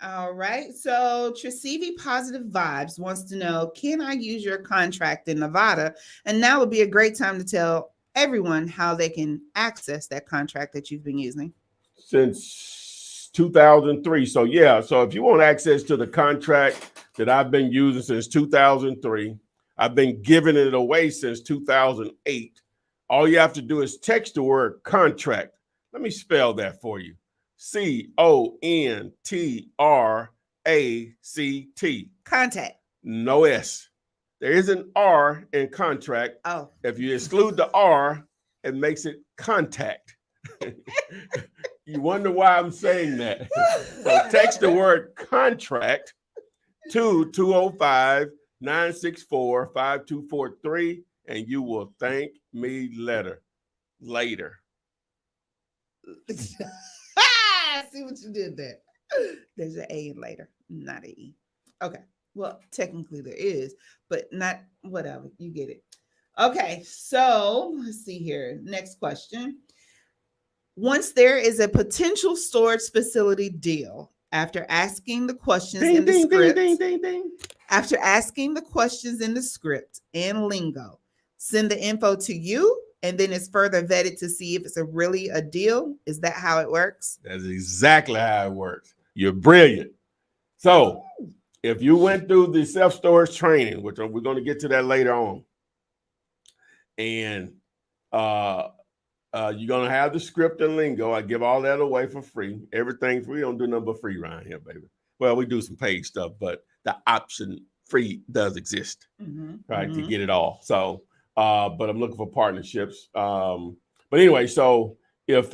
All right. So Trisivi Positive Vibes wants to know, can I use your contract in Nevada? And now would be a great time to tell everyone how they can access that contract that you've been using. Since 2003. So yeah, so if you want access to the contract that I've been using since 2003, I've been giving it away since 2008. All you have to do is text the word contract. Let me spell that for you. CONTRACT. Contact. No S. There is an R in contract. Oh. If you exclude the R, it makes it contact. You wonder why I'm saying that. So text the word contract to 205-964-5243, and you will thank me later. See what you did there. There's an A in later, not an E. Okay. Well, technically there is, but not whatever. You get it. Okay. So let's see here. Next question. Once there is a potential storage facility deal, after asking the questions in the script, after asking the questions in the script and lingo, send the info to you, and then it's further vetted to see if it's really a deal. Is that how it works? That's exactly how it works. You're brilliant. So if you went through the self-storage training, which we're going to get to that later on, and you're going to have the script and lingo. I give all that away for free. Everything free. We don't do nothing but free around here, baby. Well, we do some paid stuff, but the option free does exist, right, to get it all. So, but I'm looking for partnerships. But anyway, so if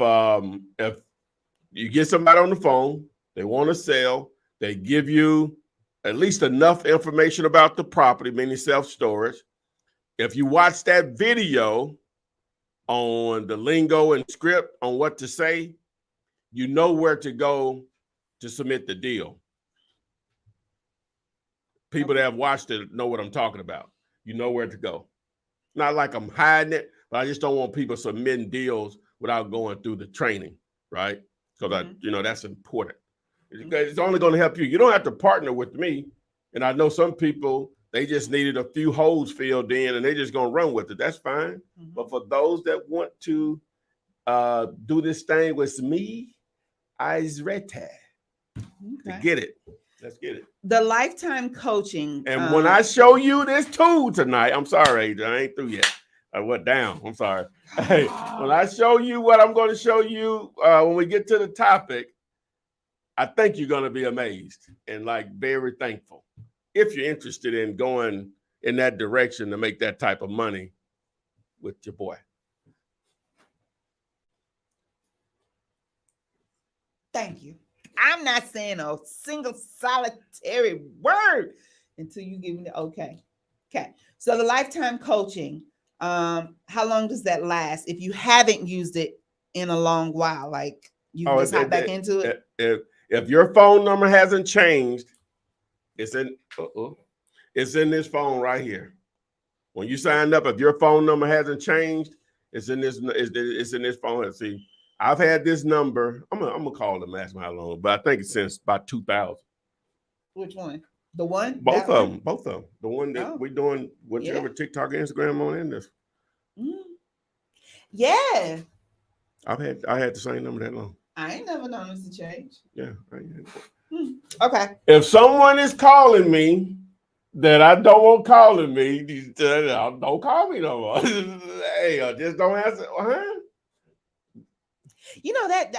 you get somebody on the phone, they want to sell, they give you at least enough information about the property, meaning self-storage. If you watch that video on the lingo and script on what to say, you know where to go to submit the deal. People that have watched it know what I'm talking about. You know where to go. Not like I'm hiding it, but I just don't want people submitting deals without going through the training, right? Because that's important. It's only going to help you. You don't have to partner with me. And I know some people, they just needed a few holes filled in and they're just going to run with it. That's fine. But for those that want to do this thing with me, I's ready to get it. Let's get it. The lifetime coaching. And when I show you this tool tonight, I'm sorry, Adrian, I ain't through yet. I went down. I'm sorry. Hey, when I show you what I'm going to show you, when we get to the topic, I think you're going to be amazed and very thankful if you're interested in going in that direction to make that type of money with your boy. Thank you. I'm not saying a single solitary word until you give me the okay. Okay. So the lifetime coaching, how long does that last if you haven't used it in a long while? Like you just hop back into it? If your phone number hasn't changed, it's in this phone right here. When you signed up, if your phone number hasn't changed, It's in this. It's in this phone. See, I've had this number. I'm gonna call them, ask them how long, but I think it's since about 2000. Which one? The one? Both of them. Both of them. The one that we're doing, whichever TikTok, Instagram on in this. Yeah. I had the same number that long. I ain't never known this to change. Yeah. Okay. If someone is calling me that I don't want calling me, don't call me no more. Hey, just don't answer. Huh? You know that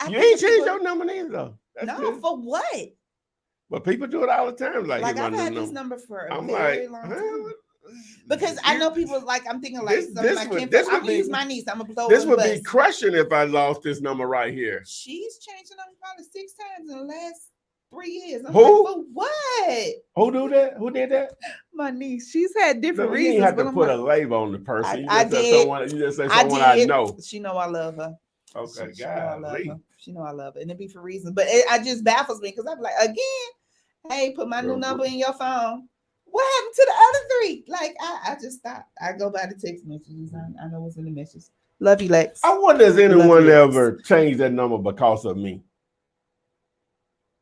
you ain't changed your number neither, though. That's good. For what? But people do it all the time. Like I've had this number for a very long time. Because I know people I'm thinking I'm gonna use my niece. I'm gonna blow this would be crushing if I lost this number right here. She's changed the number probably 6 times in the last 3 years. Who? For what? Who do that? Who did that? My niece. She's had different reasons. You have to put a label on the person. I did. You just say someone I know. She know I love her. Okay, She know I love her, and it be for reasons. But it just baffles me because I'm like, again, hey, put my new number in your phone. What happened to the other 3? Like, I just stopped. I go by the text messages. I know what's in the messages. Love you, Lex. I wonder if anyone ever changed that number because of me.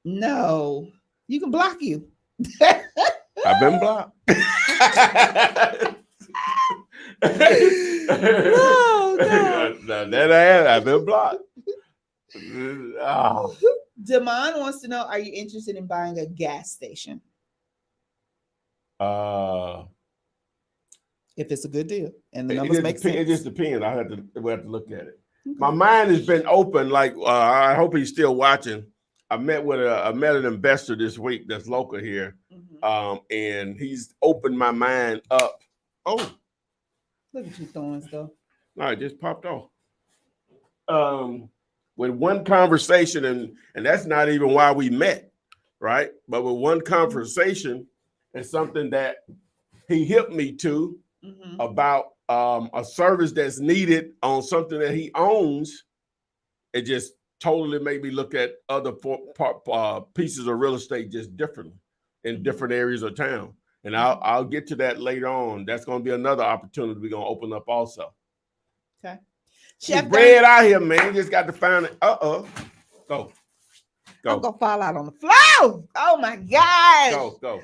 No, you can block you. I've been blocked. No, I've been blocked. Oh. Damon wants to know: are you interested in buying a gas station? If it's a good deal and the numbers make sense. It just depends. We have to look at it. Okay. My mind has been open. Like I hope he's still watching. I met an investor this week that's local here, and he's opened my mind up. Oh, look at you throwing stuff. No, it just popped off. With one conversation, and that's not even why we met, right? But with one conversation, it's something that he hit me to about a service that's needed on something that he owns. It just totally made me look at other pieces of real estate just differently in different areas of town. And I'll get to that later on. That's going to be another opportunity we're going to open up also. Okay. Chef bread out here, man. You just got to find it. Go. I'm going to fall out on the floor. Oh, my gosh. Go.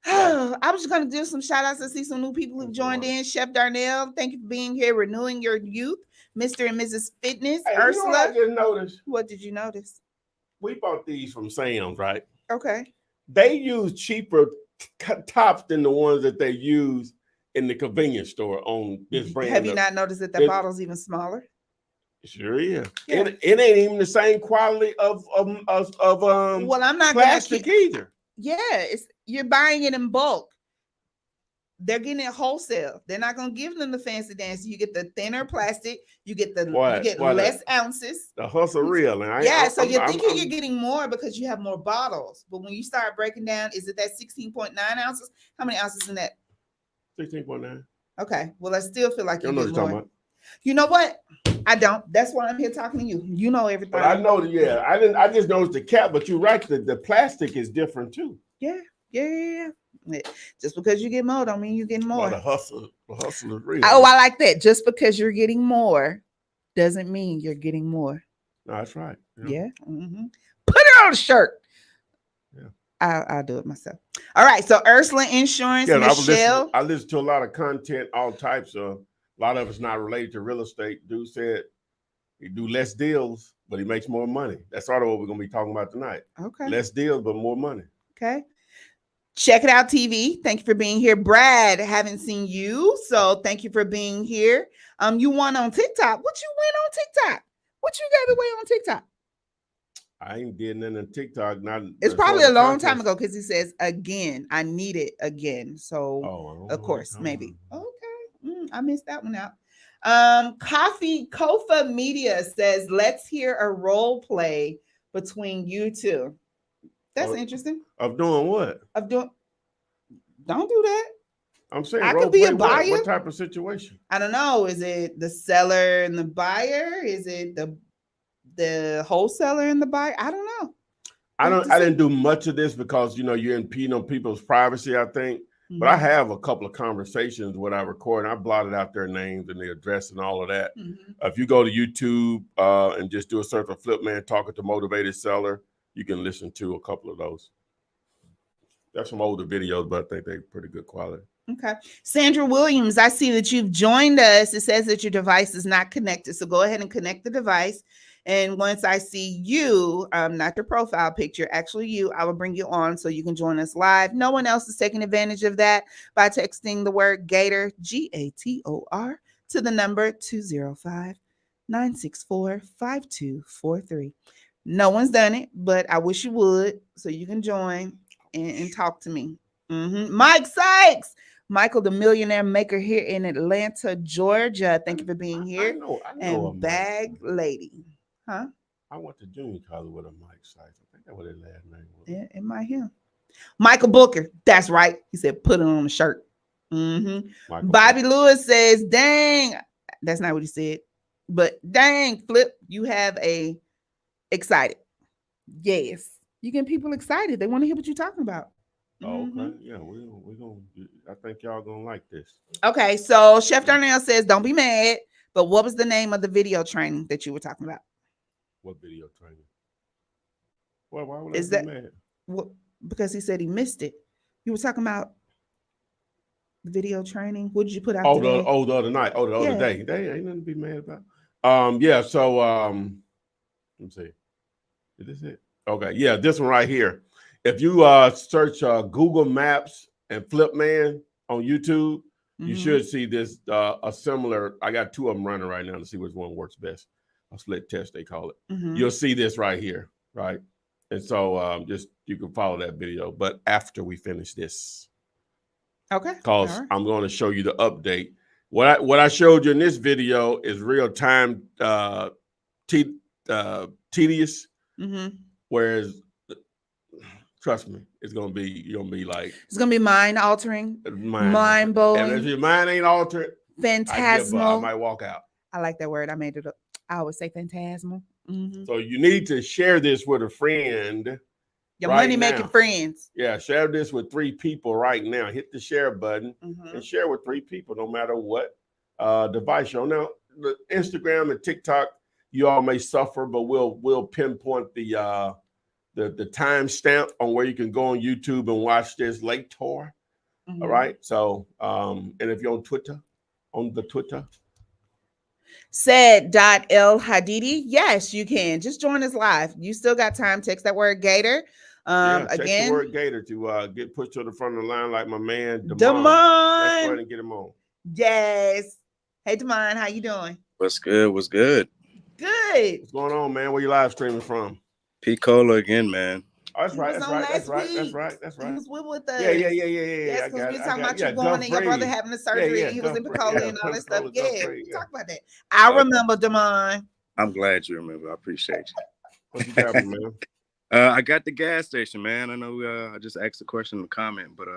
I'm just going to do some shout outs to see some new people who've joined in. Chef Darnell, thank you for being here, renewing your youth. Mr. and Mrs. Fitness, hey, Ursula. You know what I just noticed? What did you notice? We bought these from Sam's, right? Okay. They use cheaper tops than the ones that they use in the convenience store on this brand. Have you not noticed that the bottle's even smaller? Sure is. Yeah. It ain't even the same quality of well, I'm not plastic either. Yeah, you're buying it in bulk. They're getting it wholesale. They're not gonna give them the fancy dance. You get the thinner plastic. You get less ounces. The hustle real. So you're thinking you're getting more because you have more bottles. But when you start breaking down, is it that 16.9 ounces? How many ounces in that? 16.9. Okay. Well, I still feel like you know what you're talking about. You know what? I don't. That's why I'm here talking to you. You know everything. But I know that. Yeah, I just noticed the cap. But you're right. The plastic is different too. Yeah. Just because you get more don't mean you're getting more. Well, the hustle is real. Oh, I like that. Just because you're getting more doesn't mean you're getting more. No, that's right. Yeah. Put it on a shirt. Yeah. I'll do it myself. All right. So Ursula Insurance, Michelle. I listen to a lot of content, all types of. A lot of it's not related to real estate. Dude said he do less deals, but he makes more money. That's sort of what we're going to be talking about tonight. Okay. Less deals, but more money. Okay. Check It Out TV. Thank you for being here. Brad, haven't seen you, so thank you for being here. You won on TikTok. What you win on TikTok? What you gave away on TikTok? I ain't did nothing on TikTok. It's probably a long time ago because he says again. I need it again. So of course, maybe. Okay. I missed that one out. Kofa Media says, let's hear a role play between you two. That's interesting. Of doing what? Don't do that. I'm saying I could be a buyer. What type of situation? I don't know. Is it the seller and the buyer? Is it the wholesaler and the buyer? I don't know. I didn't do much of this because you're impeding on people's privacy, I think. Mm-hmm. But I have a couple of conversations when I record, and I blotted out their names and their address and all of that. Mm-hmm. If you go to YouTube and just do a search for Flipman Talking to Motivated Seller, you can listen to a couple of those. That's some older videos, but I think they're pretty good quality. Okay. Sandra Williams, I see that you've joined us. It says that your device is not connected. So go ahead and connect the device. And once I see you, not your profile picture, actually you, I will bring you on so you can join us live. No one else is taking advantage of that by texting the word Gator, Gator, to the number 205-964-5243. No one's done it, but I wish you would so you can join and talk to me. Mike Sykes. Michael, the millionaire maker here in Atlanta, Georgia. Thank you for being here. I know and Bag Lady. Huh? I went to junior college with a Mike Sykes. I think that was his last name. Yeah, it might him. Michael Booker. That's right. He said, put it on the shirt. Bobby Booker. Lewis says, dang. That's not what he said. But dang, Flip, you have a excited. Yes. You get people excited. They want to hear what you're talking about. Oh, okay. Yeah, we're gonna. I think y'all gonna like this. Okay, so Chef Darnell says, "Don't be mad." But what was the name of the video training that you were talking about? What video training? Well, why would I be mad? Well, because he said he missed it. You were talking about the video training. What did you put out? The other night. The other day. They ain't nothing to be mad about. Yeah. So let me see. Is this it? Okay. Yeah, this one right here. If you search Google Maps and Flipman on YouTube, you should see this a similar. I got two of them running right now to see which one works best. A split test, they call it. You'll see this right here, right? And so just you can follow that video, but after we finish this, okay? Because I'm going to show you the update. What I showed you in this video is real time tedious, whereas. Trust me, you're gonna be like it's gonna be mind altering, mind blowing. And if your mind ain't altered, phantasmal. I might walk out. I like that word. I made it up. I always say phantasmal. So you need to share this with a friend. Your money making friends. Yeah, share this with 3 people right now. Hit the share button and share with 3 people, no matter what device you're on. Now, the Instagram and TikTok, you all may suffer, but we'll pinpoint the timestamp on where you can go on YouTube and watch this later. All right. So, and if you're on the Twitter. Said.L Hadidi. Yes, you can. Just join us live. You still got time. Text that word Gator. Text Again, the word Gator to get pushed to the front of the line like my man, Damon. Let's go ahead and get him on. Yes. Hey, Damon, how you doing? What's good? What's good? Good. What's going on, man? Where you live streaming from? Picola again, man. Oh, that's right. He was with us. Yeah. Yes, because we were talking about you going and your brother having the surgery. And he was in Picola and all that stuff. Yeah, we talk about that. I remember, Damon. I'm glad you remember. I appreciate you. What you grabbing, man? I got the gas station, man. I know I just asked a question in the comment, but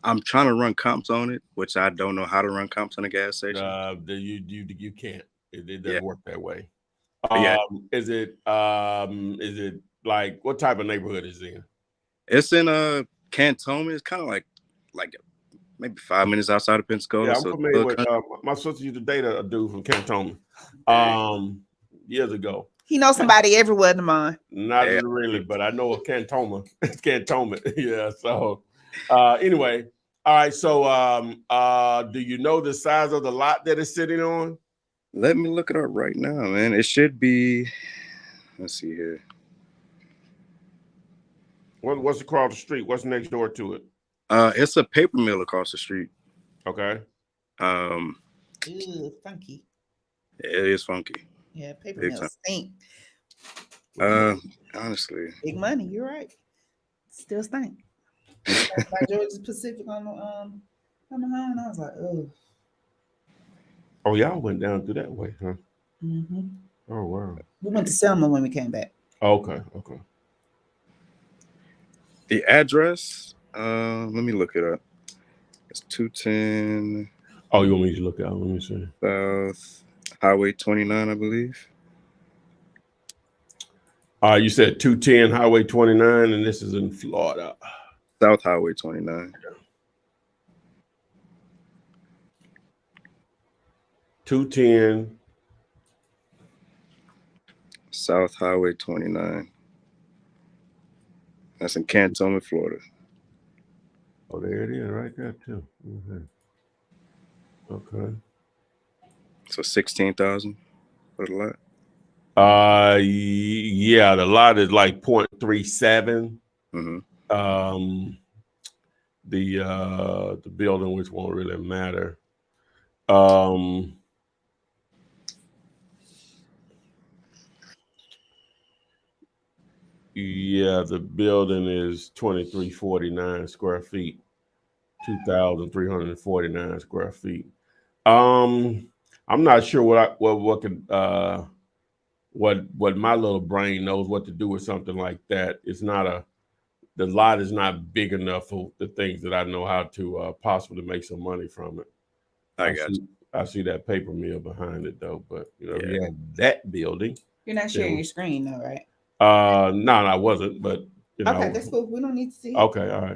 I'm trying to run comps on it, which I don't know how to run comps on a gas station. You can't. It doesn't work that way. Is it like what type of neighborhood is it in? It's in Cantonment. It's kind of like maybe 5 minutes outside of Pensacola. Yeah, I'm familiar with my sister used to date a dude from Cantonment years ago. He knows somebody everywhere, Damon. Not really, but I know a Cantonment. It's Cantonment. Yeah. So anyway, all right. So do you know the size of the lot that it's sitting on? Let me look it up right now, man. It should be. Let's see here. What's across the street? What's next door to it? It's a paper mill across the street. Okay. Ew, funky. It is funky. Yeah, paper mill stink. Honestly. Big money, you're right. Still stink. By Georgia Pacific on the behind, I was like, oh. Oh, y'all went down through that way, huh? Oh, wow. We went to Selma when we came back. Okay. The address, let me look it up. It's 210. Oh, you want me to look it up? Let me see. South Highway 29, I believe. You said 210 Highway 29, and this is in Florida. South Highway 29. 210 South Highway 29. That's in Cantonment, Florida. Oh, there it is, right there too. Okay. So 16,000 for the lot. Yeah, the lot is like 0.37. The building, which won't really matter. Yeah, the building is 2,349 square feet, 2,349 square feet. I'm not sure what my little brain knows what to do with something like that. The lot is not big enough for the things that I know how to possibly make some money from it. I see that paper mill behind it though, but if you have that building. You're not sharing your screen though, right? No, I wasn't, but okay, that's cool. We don't need to see. Okay, all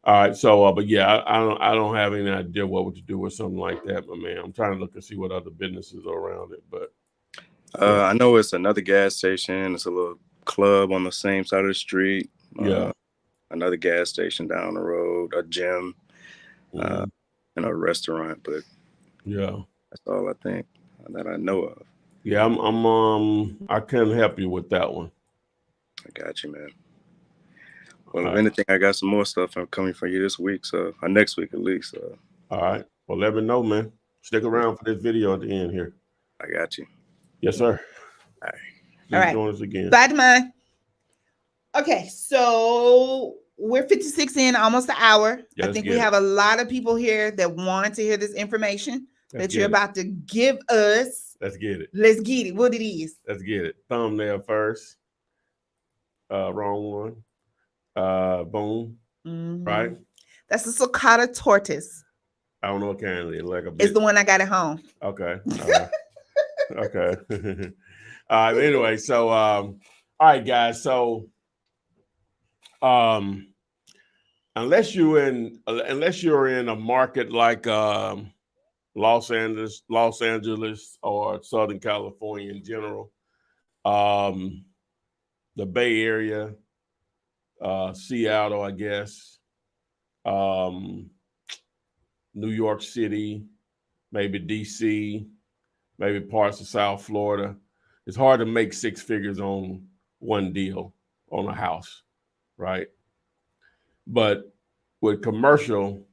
right. So, but yeah, I don't have any idea what to do with something like that, but man, I'm trying to look and see what other businesses are around it. But I know it's another gas station. It's a little club on the same side of the street. Another gas station down the road, a gym, and a restaurant. But that's all I think that I know of. Yeah, I can't help you with that one. I got you, man. Well, if anything, I got some more stuff coming for you this week, or next week at least. All right. Well, let me know, man. Stick around for this video at the end here. I got you. Yes, sir. All right. All right. Join us again. Bye, man. Okay, so we're 56 in, almost an hour. I think we have a lot of people here that want to hear this information that you're about to give us. Let's get it. Let's get it. What it is. Let's get it. Thumbnail first. Wrong one. Boom. Right. That's a sulcata tortoise. I don't know what kind it is. Like it's the one I got at home. Okay. Okay. Anyway, so all right, guys. So unless you're in a market like Los Angeles or Southern California in general, the Bay Area, Seattle, I guess, New York City, maybe DC, maybe parts of South Florida. It's hard to make six figures on one deal on a house, right? But with commercial,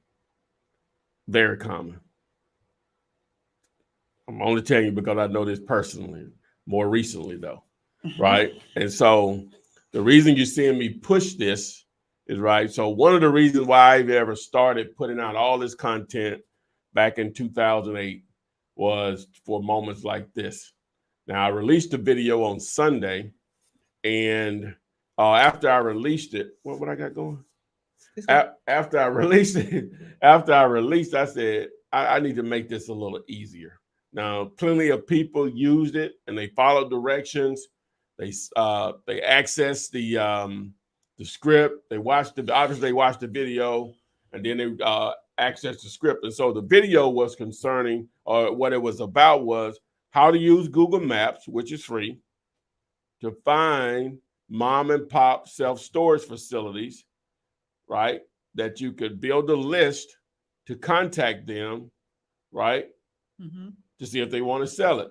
very common. I'm only telling you because I know this personally, more recently though, right? And so the reason you're seeing me push this is right. So one of the reasons why I've ever started putting out all this content back in 2008 was for moments like this. Now I released a video on Sunday, and after I released it, what I got going? After I released it, I said I need to make this a little easier. Now, plenty of people used it and they followed directions. They accessed the script. They watched the video, and then they accessed the script. And so the video was concerning, or what it was about was how to use Google Maps, which is free, to find mom and pop self-storage facilities, right? That you could build a list to contact them, right? To see if they want to sell it.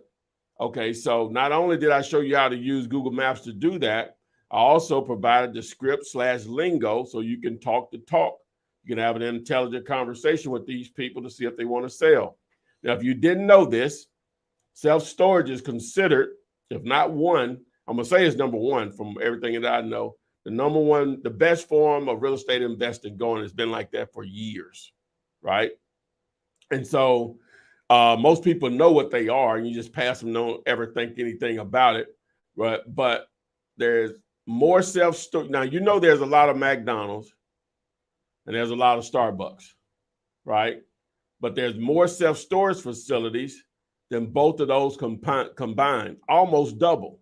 Okay, so not only did I show you how to use Google Maps to do that, I also provided the script / lingo so you can talk the talk. You can have an intelligent conversation with these people to see if they want to sell. Now, if you didn't know this, self-storage is considered, if not one, I'm going to say it's number one from everything that I know, the best form of real estate investing going. Has been like that for years, right? And so most people know what they are, and you just pass them, don't ever think anything about it, right? But there's more self-storage. Now, there's a lot of McDonald's and there's a lot of Starbucks, right? But there's more self-storage facilities than both of those combined, almost double.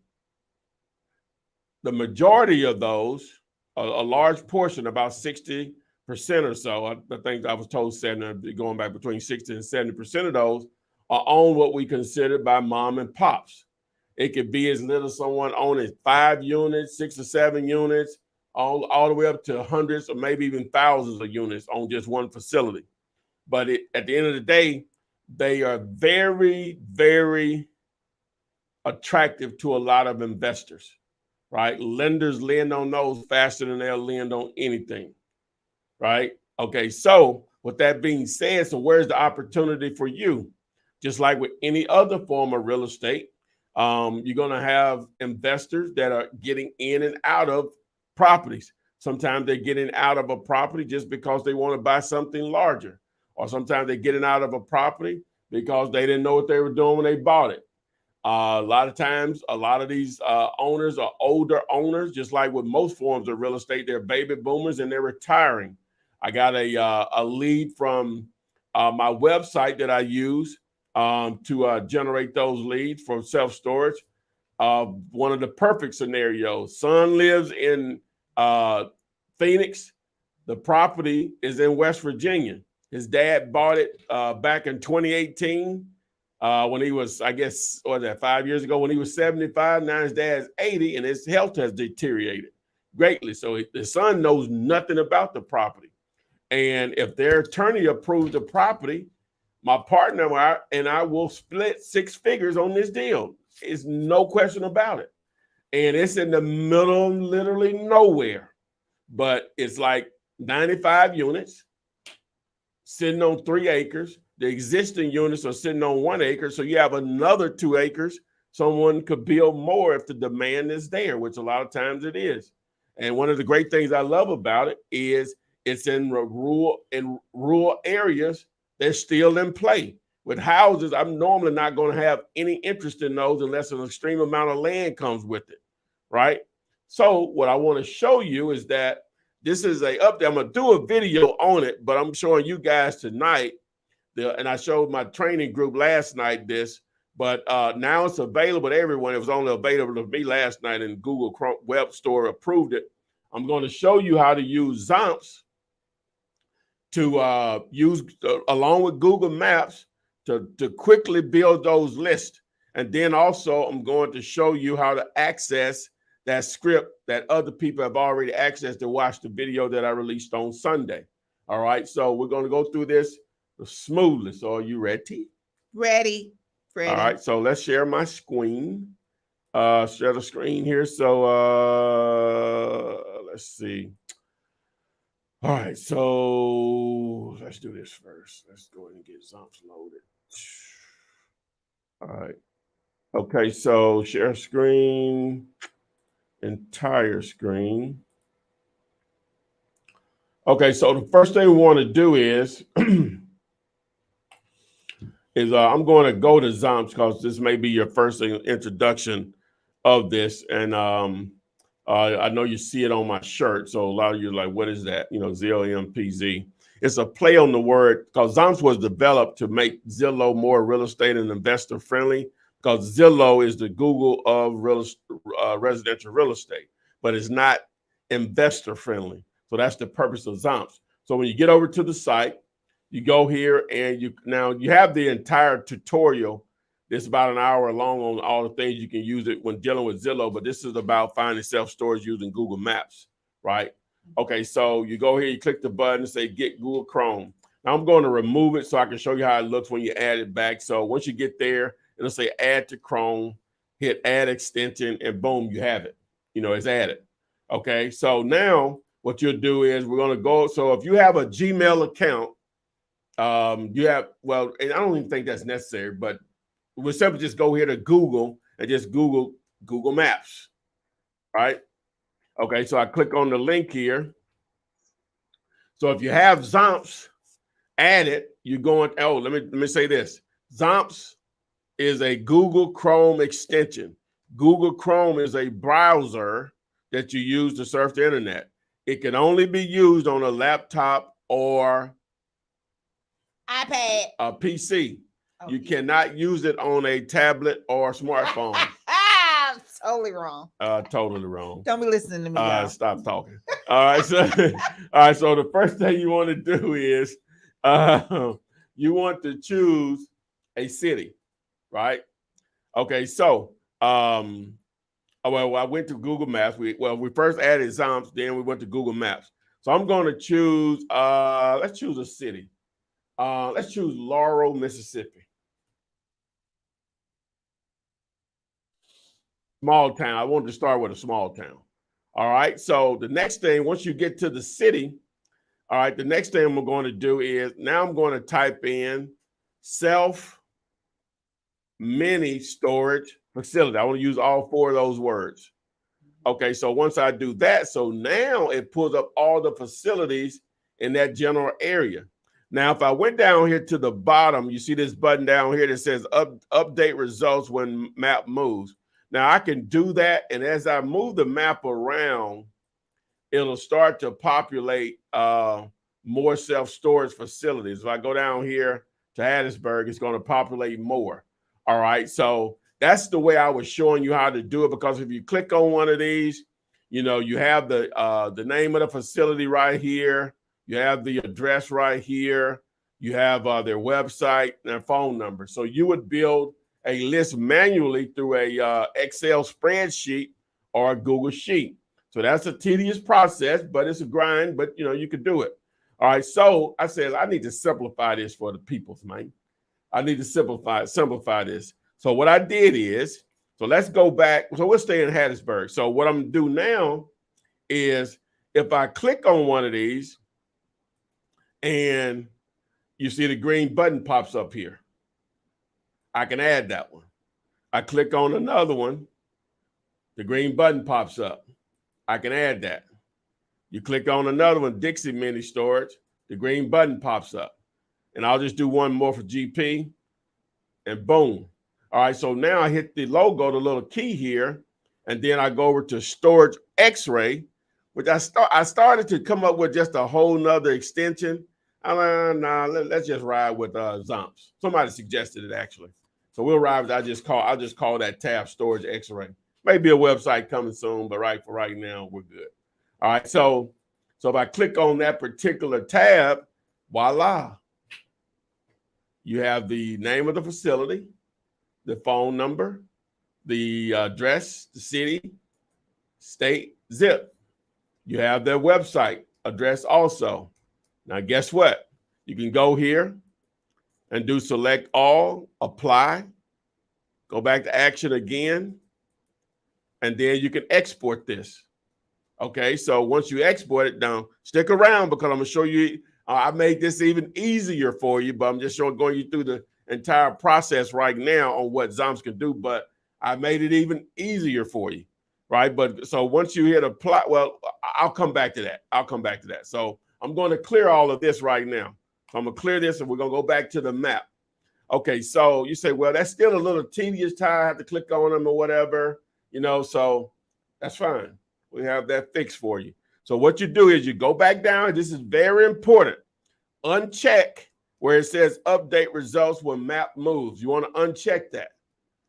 The majority of those, a large portion, about 60% or so, I think I was told 70, going back between 60 and 70% of those are owned what we consider by mom and pops. It could be as little as someone owning 5 units, 6 or 7 units, all the way up to hundreds or maybe even thousands of units on just one facility. But at the end of the day, they are very, very attractive to a lot of investors, right? Lenders lend on those faster than they'll lend on anything, right? Okay, so with that being said, so where's the opportunity for you? Just like with any other form of real estate, you're going to have investors that are getting in and out of properties. Sometimes they're getting out of a property just because they want to buy something larger, or sometimes they're getting out of a property because they didn't know what they were doing when they bought it. A lot of times, a lot of these owners are older owners, just like with most forms of real estate. They're baby boomers and they're retiring. I got a lead from my website that I use to generate those leads for self-storage. One of the perfect scenarios, son lives in Phoenix. The property is in West Virginia. His dad bought it back in 2018 when he was, I guess, what was that, 5 years ago when he was 75. Now his dad's 80 and his health has deteriorated greatly. So the son knows nothing about the property. And if their attorney approves the property, my partner and I will split 6 figures on this deal. It's no question about it. And it's in the middle of literally nowhere. But it's like 95 units sitting on 3 acres. The existing units are sitting on 1 acre. So you have another 2 acres. Someone could build more if the demand is there, which a lot of times it is. And one of the great things I love about it is it's in rural areas. They're still in play. With houses, I'm normally not going to have any interest in those unless an extreme amount of land comes with it, right? So what I want to show you is that this is a update. I'm going to do a video on it, but I'm showing you guys tonight. And I showed my training group last night this, but now it's available to everyone. It was only available to me last night, and Google Chrome Web Store approved it. I'm going to show you how to use Zomps to use along with Google Maps to quickly build those lists. And then also I'm going to show you how to access that script that other people have already accessed to watch the video that I released on Sunday. All right, so we're going to go through this smoothly. So are you ready? Ready. All right, so let's share my screen. Share the screen here. So let's see. All right, so let's do this first. Let's go ahead and get Zomps loaded. All right. Okay, so share screen, entire screen. Okay, so the first thing we want to do is, I'm going to go to Zomps because this may be your first introduction of this. And I know you see it on my shirt. So a lot of you are like, what is that? You know, ZLMPZ. It's a play on the word because Zomps was developed to make Zillow more real estate and investor friendly, because Zillow is the Google of residential real estate, but it's not investor friendly. So that's the purpose of Zomps. So when you get over to the site, you go here and you have the entire tutorial. It's about an hour long on all the things you can use it when dealing with Zillow, but this is about finding self-storage using Google Maps, right? Okay, so you go here, you click the button and say get Google Chrome. Now I'm going to remove it so I can show you how it looks when you add it back. So once you get there, it'll say add to Chrome, hit add extension, and boom, you have it. You know, it's added. Okay, so now what you'll do is we're going to go. So if you have a Gmail account, you have, well, and I don't even think that's necessary, but we'll simply just go here to Google and just Google Maps, right? Okay, so I click on the link here. So if you have Zomps added, you're going, oh, let me say this. Zomps is a Google Chrome extension. Google Chrome is a browser that you use to surf the internet. It can only be used on a laptop or iPad, a PC. Okay. You cannot use it on a tablet or smartphone. Totally wrong. Totally wrong. Don't be listening to me. Stop talking. All right. So, the first thing you want to do is you want to choose a city, right? Okay, so well, I went to Google Maps. We first added Zomps, then we went to Google Maps. So I'm going to choose, let's choose a city. Let's choose Laurel, Mississippi. Small town. I wanted to start with a small town. All right. So the next thing, once you get to the city, all right, the next thing I'm going to do is now I'm going to type in self-mini storage facility. I want to use all 4 of those words. Okay, so once I do that, so now it pulls up all the facilities in that general area. Now, if I went down here to the bottom, you see this button down here that says update results when map moves. Now, I can do that, and as I move the map around, it'll start to populate more self-storage facilities. If I go down here to Hattiesburg, it's going to populate more. All right, so that's the way I was showing you how to do it, because if you click on one of these, you know, you have the name of the facility right here. You have the address right here. You have their website and their phone number. So you would build a list manually through a Excel spreadsheet or a Google Sheet. So that's a tedious process, but it's a grind, but you know, you could do it. All right, so I said, I need to simplify this for the peoples, man. I need to simplify this. So what I did is, so let's go back. So we'll stay in Hattiesburg. So what I'm gonna do now is if I click on one of these and you see the green button pops up here, I can add that one. I click on another one, the green button pops up. I can add that. You click on another one, Dixie Mini Storage, the green button pops up. And I'll just do one more for GP and boom. All right, so now I hit the logo, the little key here, and then I go over to Storage X-Ray, which I started to come up with just a whole nother extension. Let's just ride with Zomps. Somebody suggested it actually. So we'll ride with, I'll just call that tab Storage X-Ray. Maybe a website coming soon, but for right now, we're good. All right, so if I click on that particular tab, voila. You have the name of the facility, the phone number, the address, the city, state, zip. You have their website address also. Now, guess what? You can go here and do select all, apply, go back to action again, and then you can export this. Okay, so once you export it down, stick around because I'm going to show you. I made this even easier for you, but I'm just going you through the entire process right now on what Zomps can do, but I made it even easier for you, right? But so once you hit apply, well, I'll come back to that. So I'm going to clear all of this right now. So I'm going to clear this and we're going to go back to the map. Okay, so you say, well, that's still a little tedious time. I have to click on them or whatever, you know, so that's fine. We have that fixed for you. So what you do is you go back down. This is very important. Uncheck where it says update results when map moves. You want to uncheck that,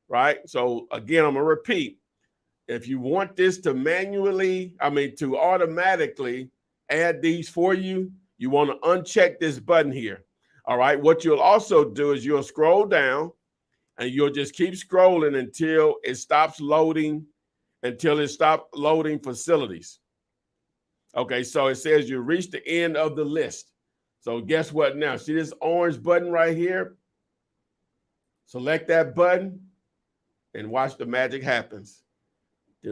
right? So again, I'm going to repeat. If you want this to to automatically add these for you, you want to uncheck this button here. All right. What you'll also do is you'll scroll down and you'll just keep scrolling until it stops loading, facilities. Okay, so it says you reached the end of the list. So guess what now? See this orange button right here? Select that button and watch the magic happens. It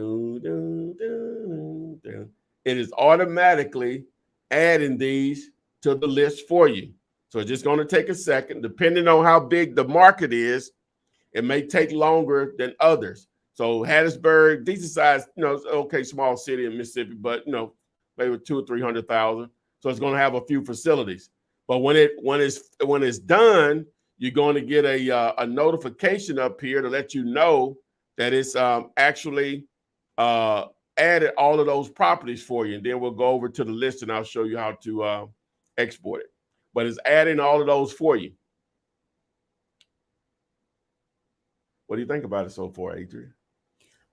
is automatically adding these to the list for you. So it's just going to take a second. Depending on how big the market is, it may take longer than others. So Hattiesburg, decent size, it's okay, small city in Mississippi, but maybe 200,000 or 300,000. So it's going to have a few facilities. But when it's done, you're going to get a notification up here to let you know that it's actually added all of those properties for you. And then we'll go over to the list and I'll show you how to export it. But it's adding all of those for you. What do you think about it so far, Adrian?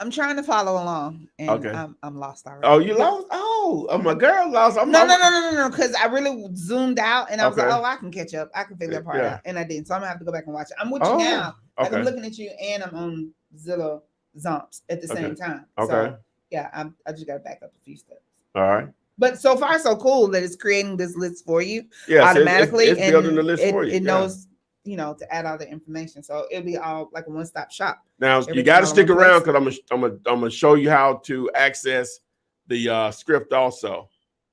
I'm trying to follow along, and okay. I'm lost already. Oh, you lost? Oh, Oh, my girl lost. No. Because I really zoomed out and I was like, Okay. oh, I can catch up. I can figure that part Yeah. out. And I didn't. So I'm gonna have to go back and watch it. I'm with you now. Like, Okay. I'm looking at you and I'm on Zillow Zomps at the same time. Okay. So yeah, I just gotta back up a few steps. All right. But so far, so cool that it's creating this list for you automatically. automatically. It's building the list for you. It knows, you know, to add all the information. So it'll be all like a one-stop shop. Now you got to stick around because I'm gonna show you how to access the script also.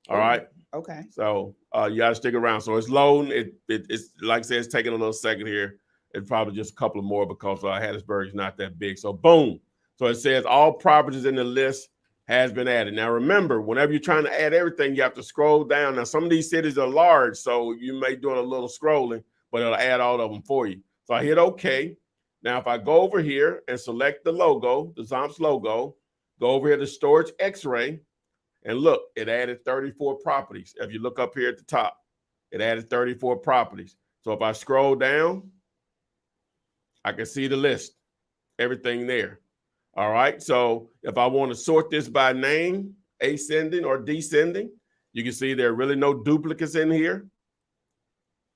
All right. Okay. So you got to stick around. So it's loading. It's like I said, it's taking a little second here. It's probably just a couple of more because Hattiesburg is not that big. So boom. So it says all properties in the list has been added. Now remember, whenever you're trying to add everything, you have to scroll down. Now some of these cities are large, so you may do a little scrolling, but it'll add all of them for you. So I hit OK. Now if I go over here and select the logo, the Zomps logo, go over here to Storage X-Ray, and look, it added 34 properties. If you look up here at the top, it added 34 properties. So if I scroll down, I can see the list, everything there. All right. So if I want to sort this by name, ascending or descending, you can see there are really no duplicates in here.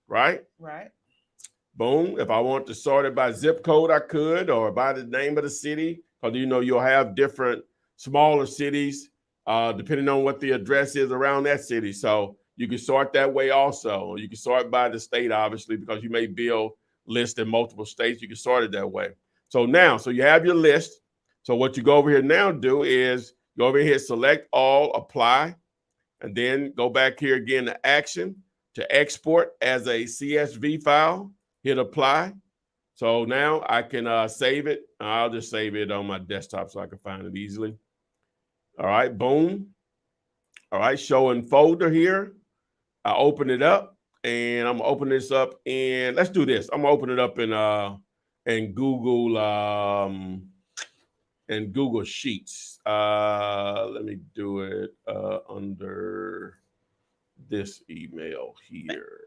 Right. Right. Boom. If I want to sort it by zip code, I could, or by the name of the city, because you know you'll have different smaller cities depending on what the address is around that city. So you can sort that way also. You can sort by the state, obviously, because you may build lists in multiple states. You can sort it that way. So now, so you have your list. So what you go over here now do is go over here, select all, apply, and then go back here again to action to export as a CSV file, hit apply. So now I can save it. I'll just save it on my desktop so I can find it easily. All right, boom. All right, showing folder here. I open it up and I'm gonna open this up in, let's do this. I'm gonna open it up in Google Sheets. Let me do it under this email here.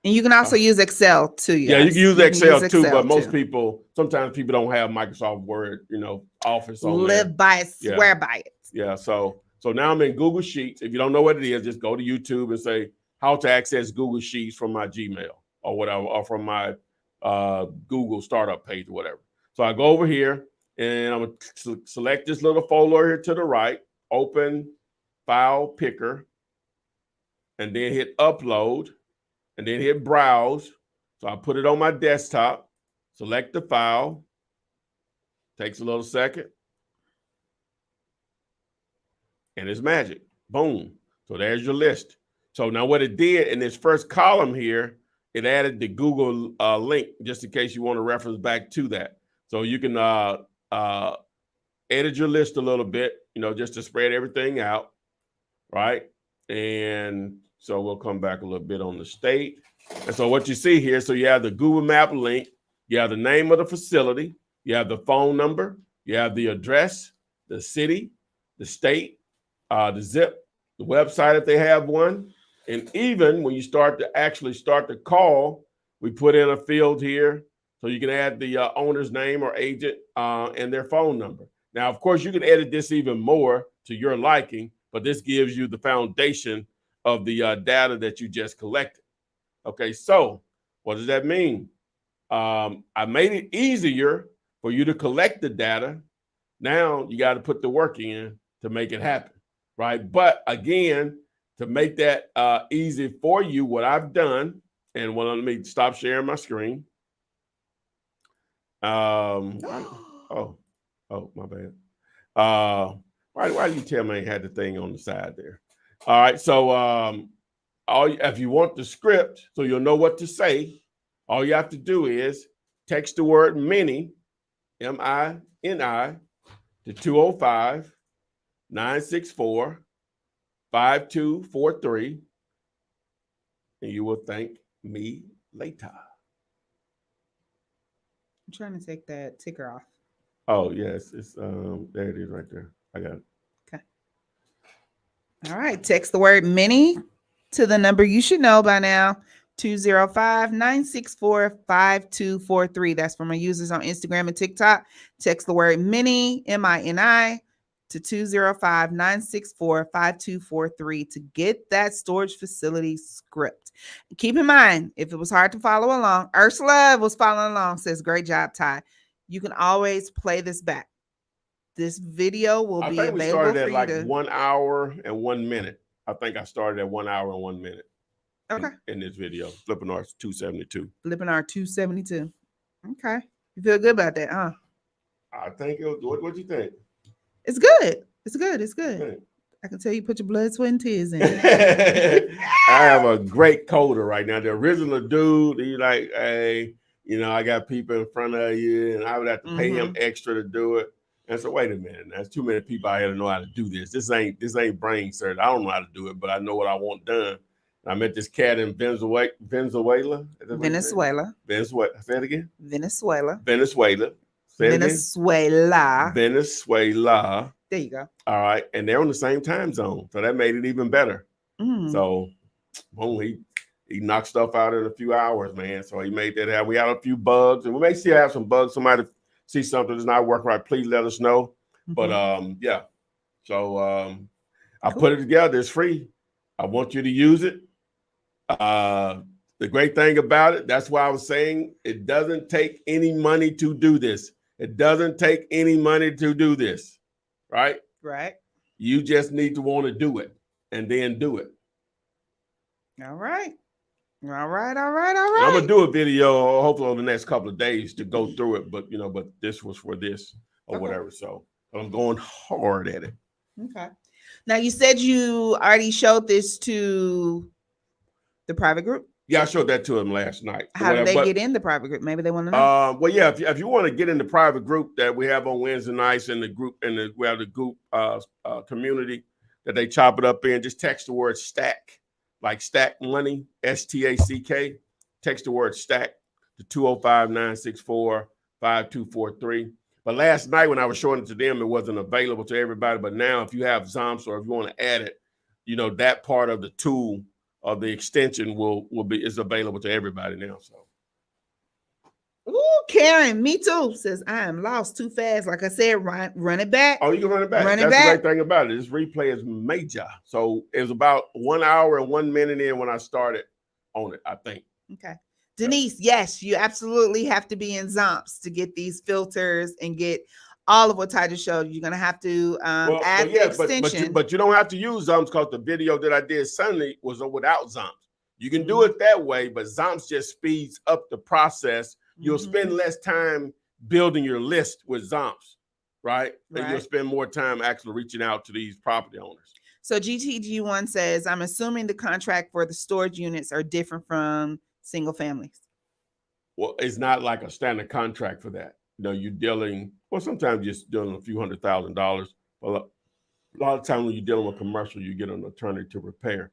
And you can also use Excel too. Yeah, you can use Excel too, but most people, sometimes people don't have Microsoft Word, Office on there. Live by it, swear by it. Yeah, so now I'm in Google Sheets. If you don't know what it is, just go to YouTube and say how to access Google Sheets from my Gmail or whatever, or from my Google startup page or whatever. So I go over here and I'm gonna select this little folder here to the right, open file picker, and then hit upload, and then hit browse. So I put it on my desktop, select the file, takes a little second, and it's magic. Boom. So there's your list. So now what it did in this first column here, it added the Google link just in case you want to reference back to that. So you can edit your list a little bit, just to spread everything out, right? And so we'll come back a little bit on the state. And so what you see here, so you have the Google Map link, you have the name of the facility, you have the phone number, you have the address, the city, the state, the zip, the website if they have one. And even when you start the call, we put in a field here so you can add the owner's name or agent and their phone number. Now, of course, you can edit this even more to your liking, but this gives you the foundation of the data that you just collected. Okay, so what does that mean? I made it easier for you to collect the data. Now you got to put the work in to make it happen, right? But again, to make that easy for you, what I've done, and let me stop sharing my screen. Oh, my bad. Why did you tell me I had the thing on the side there? All right, so if you want the script so you'll know what to say, all you have to do is text the word mini, M-I-N-I, to 205-964-5243, and you will thank me later. I'm trying to take that ticker off. Oh, yes, it's there it is right there. I got it. Okay. All right, text the word mini to the number you should know by now, 205-964-5243. That's for my users on Instagram and TikTok. Text the word mini, M-I-N-I, to 205-964-5243 to get that storage facility script. Keep in mind, if it was hard to follow along, Ursula was following along, says, great job, Ty. You can always play this back. This video will be available for you. I think we started at like 1 hour and 1 minute. I think I started at 1 hour and 1 minute. Okay. In this video, Flippinar 272. Flippinar 272. Okay. You feel good about that, huh? I think what do you think? It's good. It's good. It's good. I can tell you put your blood, sweat, and tears in. I have a great coder right now. The original dude, he's like, hey, I got people in front of you, and I would have to pay him extra to do it. And so, wait a minute, there's too many people out here to know how to do this. This ain't brain surgery. I don't know how to do it, but I know what I want done. I met this cat in Venezuela. Venezuela. Say it again. Venezuela. There you go. All right. And they're on the same time zone. So that made it even better. So boom, he knocked stuff out in a few hours, man. So he made that happen. We had a few bugs, and we may still have some bugs. Somebody see something that's not working right, please let us know. But yeah. So I put it together. It's free. I want you to use it. The great thing about it, that's why I was saying it doesn't take any money to do this. It doesn't take any money to do this, right? Right. You just need to want to do it and then do it. All right. I'm going to do a video hopefully over the next couple of days to go through it, but but this was for this or whatever. So I'm going hard at it. Okay. Now you said you already showed this to the private group. Yeah, I showed that to them last night. How do they get in the private group? Maybe they want to know. Well, yeah, if you want to get in the private group that we have on Wednesday nights in the group, we have the group community that they chop it up in, just text the word stack, like stack money, STACK. Text the word stack to 205-964-5243. But last night when I was showing it to them, it wasn't available to everybody. But now if you have Zomps or if you want to add it, that part of the tool of the extension is available to everybody now. So, ooh, Karen, me too, says I am lost too fast. Like I said, run it back. Oh, you can run it back. That's the great thing about it. This replay is major. So it was about 1 hour and 1 minute in when I started on it, I think. Okay. Denise, yes, you absolutely have to be in Zomps to get these filters and get all of what Ty just showed. You're going to have to add the extension. But you don't have to use Zomps because the video that I did Sunday was without Zomps. You can do it that way, but Zomps just speeds up the process. You'll spend less time building your list with Zomps, right? And you'll spend more time actually reaching out to these property owners. So GTG1 says, I'm assuming the contract for the storage units are different from single families. Well, it's not like a standard contract for that. You're dealing, well, sometimes you're dealing a few $100,000. Well, a lot of times when you're dealing with commercial, you get an attorney to repair,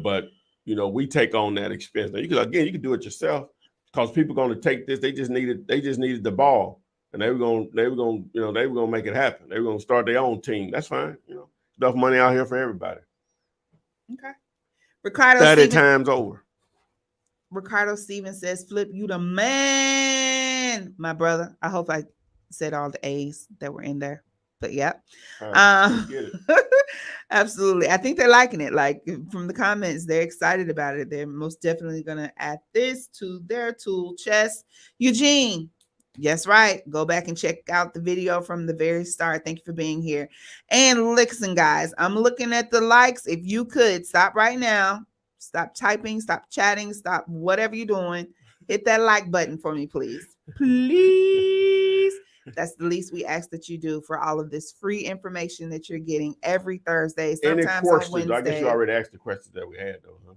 but, we take on that expense. Now, you can do it yourself because people are going to take this. They just needed the ball and they were going to make it happen. They were going to start their own team. That's fine. Enough money out here for everybody. Okay. Ricardo 30 times over. Ricardo Stevens says, Flip, you the man, my brother. I hope I said all the A's that were in there. But yeah. Get it. Absolutely. I think they're liking it. Like from the comments, they're excited about it. They're most definitely going to add this to their tool chest. Eugene. Yes, right. Go back and check out the video from the very start. Thank you for being here. And listen, guys, I'm looking at the likes. If you could stop right now. Stop typing, stop chatting, stop whatever you're doing. Hit that like button for me, please. Please. That's the least we ask that you do for all of this free information that you're getting every Thursday. Sometimes on Wednesday. I guess you already asked the questions that we had, though, huh?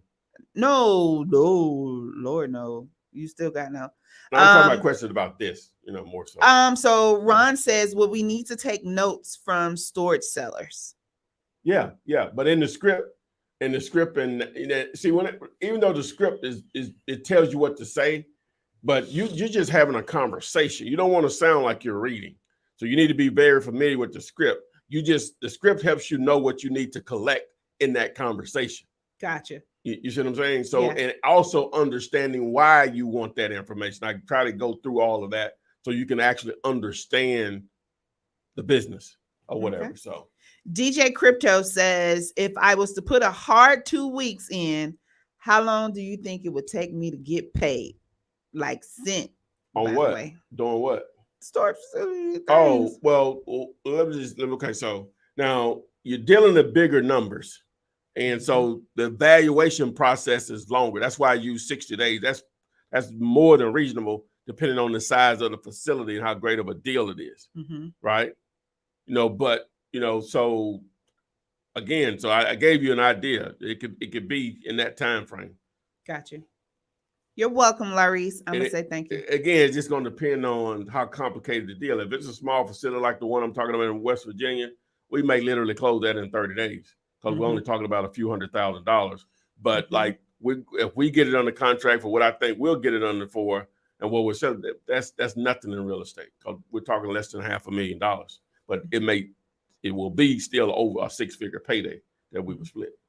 No, Lord, no. You still got no. I'm talking about questions about this, more so. So Ron says, well, we need to take notes from storage sellers. Yeah. But in the script, and see even though the script is it tells you what to say, but you're just having a conversation. You don't want to sound like you're reading, so you need to be very familiar with the script. The script helps you know what you need to collect in that conversation. Gotcha. You see what I'm saying? So and also understanding why you want that information. I try to go through all of that so you can actually understand the business. or whatever. So DJ Crypto says, if I was to put a hard 2 weeks in, how long do you think it would take me to get paid? Like cent. on what? Doing what? Storage facility things. Oh, well, okay. So now you're dealing with bigger numbers. And so the evaluation process is longer. That's why I use 60 days. That's more than reasonable, depending on the size of the facility and how great of a deal it is. Right. But so again, so I gave you an idea. It could be in that time frame. Got you. You're welcome, Laurice. I'm gonna say thank you. Again, it's just gonna depend on how complicated the deal. If it's a small facility like the one I'm talking about in West Virginia, we may literally close that in 30 days because we're only talking about a few $100,000. But like if we get it under contract for what I think we'll get it under for, and what we're selling, that's nothing in real estate because we're talking less than $500,000. But it will be still over a 6-figure payday that we would split.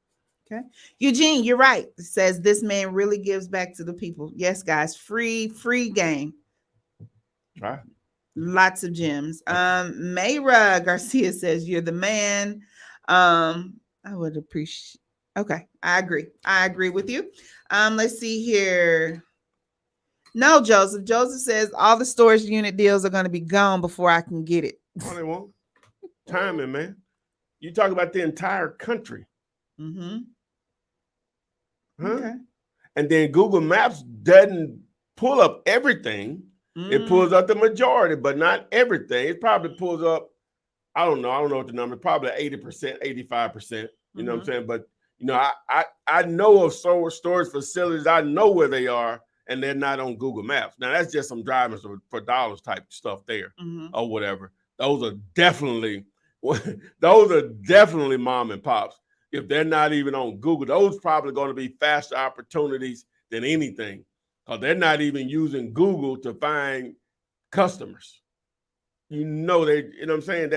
Okay. Eugene, you're right. It says this man really gives back to the people. Yes, guys, free game. Right. Lots of gems. Mayra Garcia says you're the man. I would appreciate. Okay, I agree with you. Let's see here. No, Joseph. Joseph says all the storage unit deals are going to be gone before I can get it. Oh, they won't. Timing, man. You talk about the entire country. Okay. And then Google Maps doesn't pull up everything. It pulls up the majority, but not everything. It probably pulls up, I don't know what the number, probably 80%, 85%. You know what I'm saying? But I know of storage facilities, I know where they are, and they're not on Google Maps. Now that's just some driving for dollars type stuff there or whatever. Those are definitely mom and pops. If they're not even on Google, those probably going to be faster opportunities than anything because they're not even using Google to find customers. You know what I'm saying?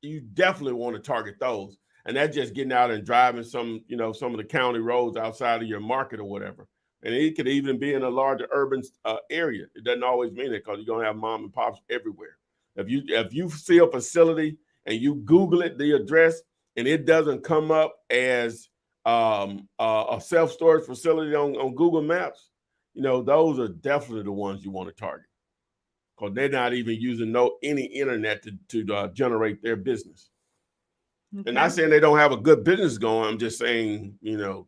You definitely want to target those. And that's just getting out and driving some of the county roads outside of your market or whatever. And it could even be in a larger urban area. It doesn't always mean it because you're going to have mom and pops everywhere. If you see a facility and you Google it, the address, and it doesn't come up as a self-storage facility on Google Maps, those are definitely the ones you want to target because they're not even using any internet to generate their business. Okay. And not saying they don't have a good business going. I'm just saying, if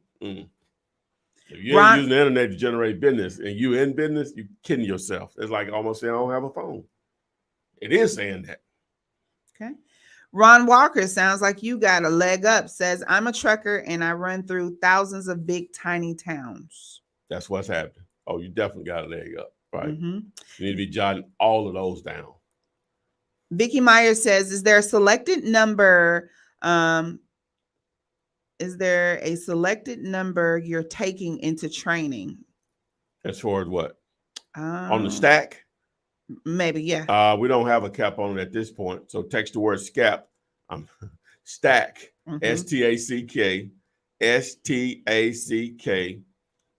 you ain't using the internet to generate business and you in business, you're kidding yourself. It's like almost saying I don't have a phone. It is saying that. Okay. Ron Walker, sounds like you got a leg up, says, I'm a trucker and I run through thousands of big, tiny towns. That's what's happening. Oh, you definitely got a leg up, right? You need to be jotting all of those down. Vicky Myers says, is there a selected number? Is there a selected number you're taking into training? As far as what? On the stack? Maybe, yeah. We don't have a cap on it at this point. So text the word SCAP, stack, STACK, STACK,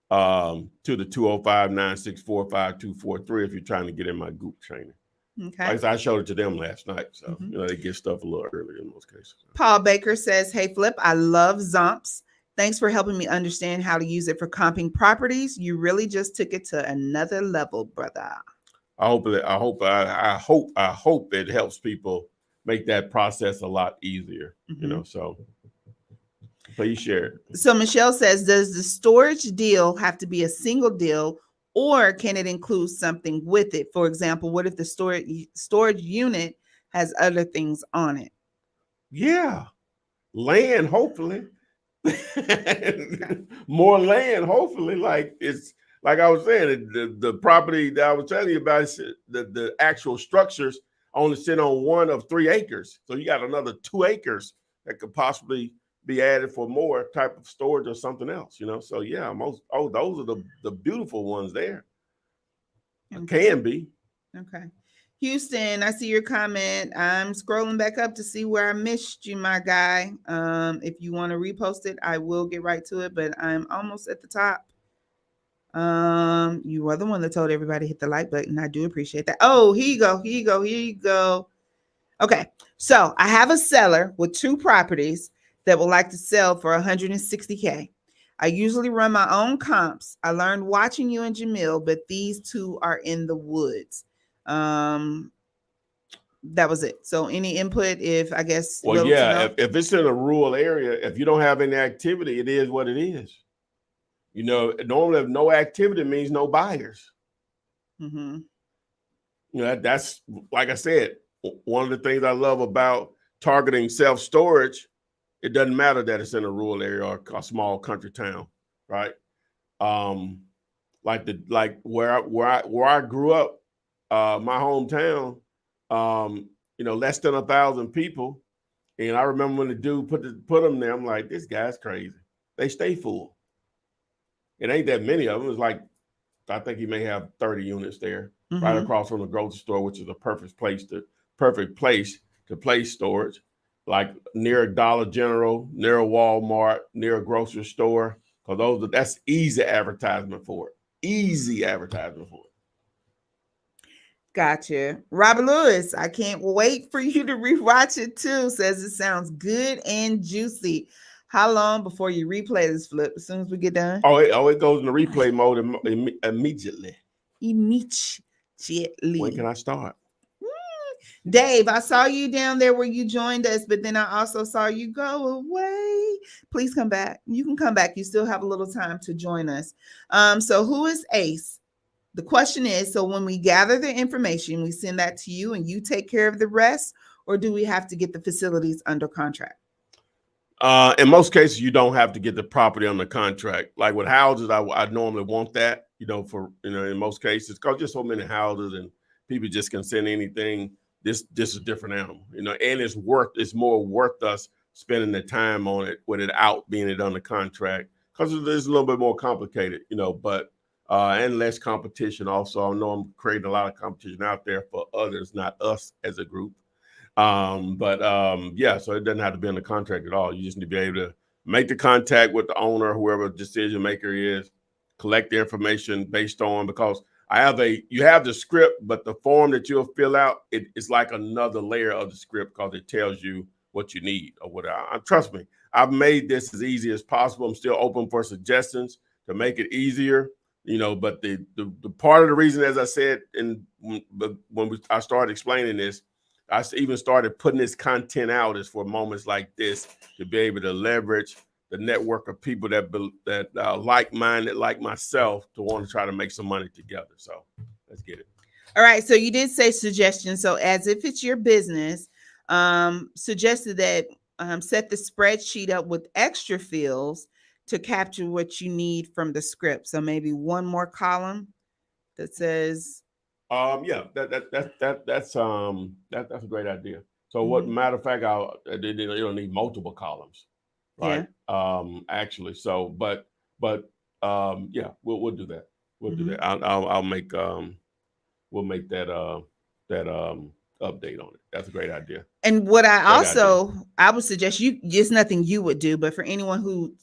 to the 205-964-5243 if you're trying to get in my group training. Okay. Like I showed it to them last night. So, they get stuff a little earlier in most cases. Paul Baker says, hey, Flip, I love Zomps. Thanks for helping me understand how to use it for comping properties. You really just took it to another level, brother. I hope it helps people make that process a lot easier, so please share it. So Michelle says, does the storage deal have to be a single deal or can it include something with it? For example, what if the storage unit has other things on it? Yeah. Land, hopefully. More land, hopefully. Like it's like I was saying, the property that I was telling you about, the actual structures only sit on 1 of 3 acres. So you got another 2 acres that could possibly be added for more type of storage or something else, So yeah, those are the beautiful ones there. Okay. Can be. Okay. Houston, I see your comment. I'm scrolling back up to see where I missed you, my guy. If you want to repost it, I will get right to it, but I'm almost at the top. You were the one that told everybody to hit the like button. I do appreciate that. Oh, here you go. Okay. So I have a seller with 2 properties that would like to sell for 160K. I usually run my own comps. I learned watching you and Jamil, but these 2 are in the woods. That was it. So any input, if I guess. Well, yeah, if it's in a rural area, if you don't have any activity, it is what it is. You know, normally if no activity means no buyers. Mm-hmm. You know, that's, like I said, one of the things I love about targeting self-storage. It doesn't matter that it's in a rural area or a small country town, right? Like where I grew up, my hometown, you know, less than 1,000 people. And I remember when the dude put them there, I'm like, this guy's crazy. They stay full. It ain't that many of them. It's like, I think he may have 30 units there, right across from the grocery store, which is a perfect place to place storage, like near a Dollar General, near a Walmart, near a grocery store. Because that's easy advertisement for it. Easy advertisement for it. Gotcha. Robert Lewis, I can't wait for you to rewatch it too. Says it sounds good and juicy. How long before you replay this, Flip? As soon as we get done? Oh, it goes into replay mode immediately. Immediately. When can I start? Dave, I saw you down there where you joined us, but then I also saw you go away. Please come back. You can come back. You still have a little time to join us. So who is Ace? The question is, so when we gather the information, we send that to you and you take care of the rest, or do we have to get the facilities under contract? In most cases, you don't have to get the property under contract. Like with houses, I normally want that, you know, in most cases, because just so many houses and people just can send anything. This is a different animal, you know, and it's more worth us spending the time on it without being it under contract, because it's a little bit more complicated, you know, but and less competition also. I know I'm creating a lot of competition out there for others, not us as a group. Yeah, so it doesn't have to be in the contract at all. You just need to be able to make the contact with the owner, whoever the decision maker is, collect the information based on, because you have the script, but the form that you'll fill out, it's like another layer of the script, because it tells you what you need or what. Trust me, I've made this as easy as possible. I'm still open for suggestions to make it easier, you know, but the part of the reason, as I said, I started explaining this, I even started putting this content out is for moments like this, to be able to leverage the network of people that like-minded, like myself, to want to try to make some money together. So let's get it. All right. So you did say suggestion. So as if it's your business, suggested that set the spreadsheet up with extra fields to capture what you need from the script. So maybe one more column that says. Yeah, that's a great idea. So what matter of fact, you don't need multiple columns, right? Yeah. Actually, so but yeah, we'll do that. We'll do that. I'll make we'll make that update on it. That's a great idea. And what I would suggest it's nothing you would do, but for anyone who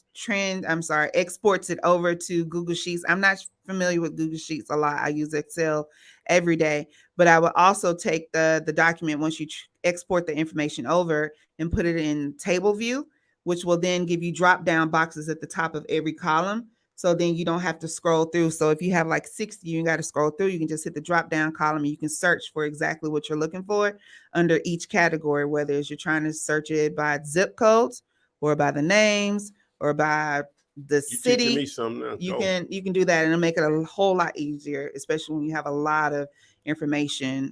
exports it over to Google Sheets. I'm not familiar with Google Sheets a lot. I use Excel every day, but I would also take the document once you export the information over and put it in table view, which will then give you drop down boxes at the top of every column. So then you don't have to scroll through. So if you have like 60, you got to scroll through. You can just hit the drop down column and you can search for exactly what you're looking for under each category, whether it's you're trying to search it by zip codes or by the names or by the city. You can do that, and it'll make it a whole lot easier, especially when you have a lot of information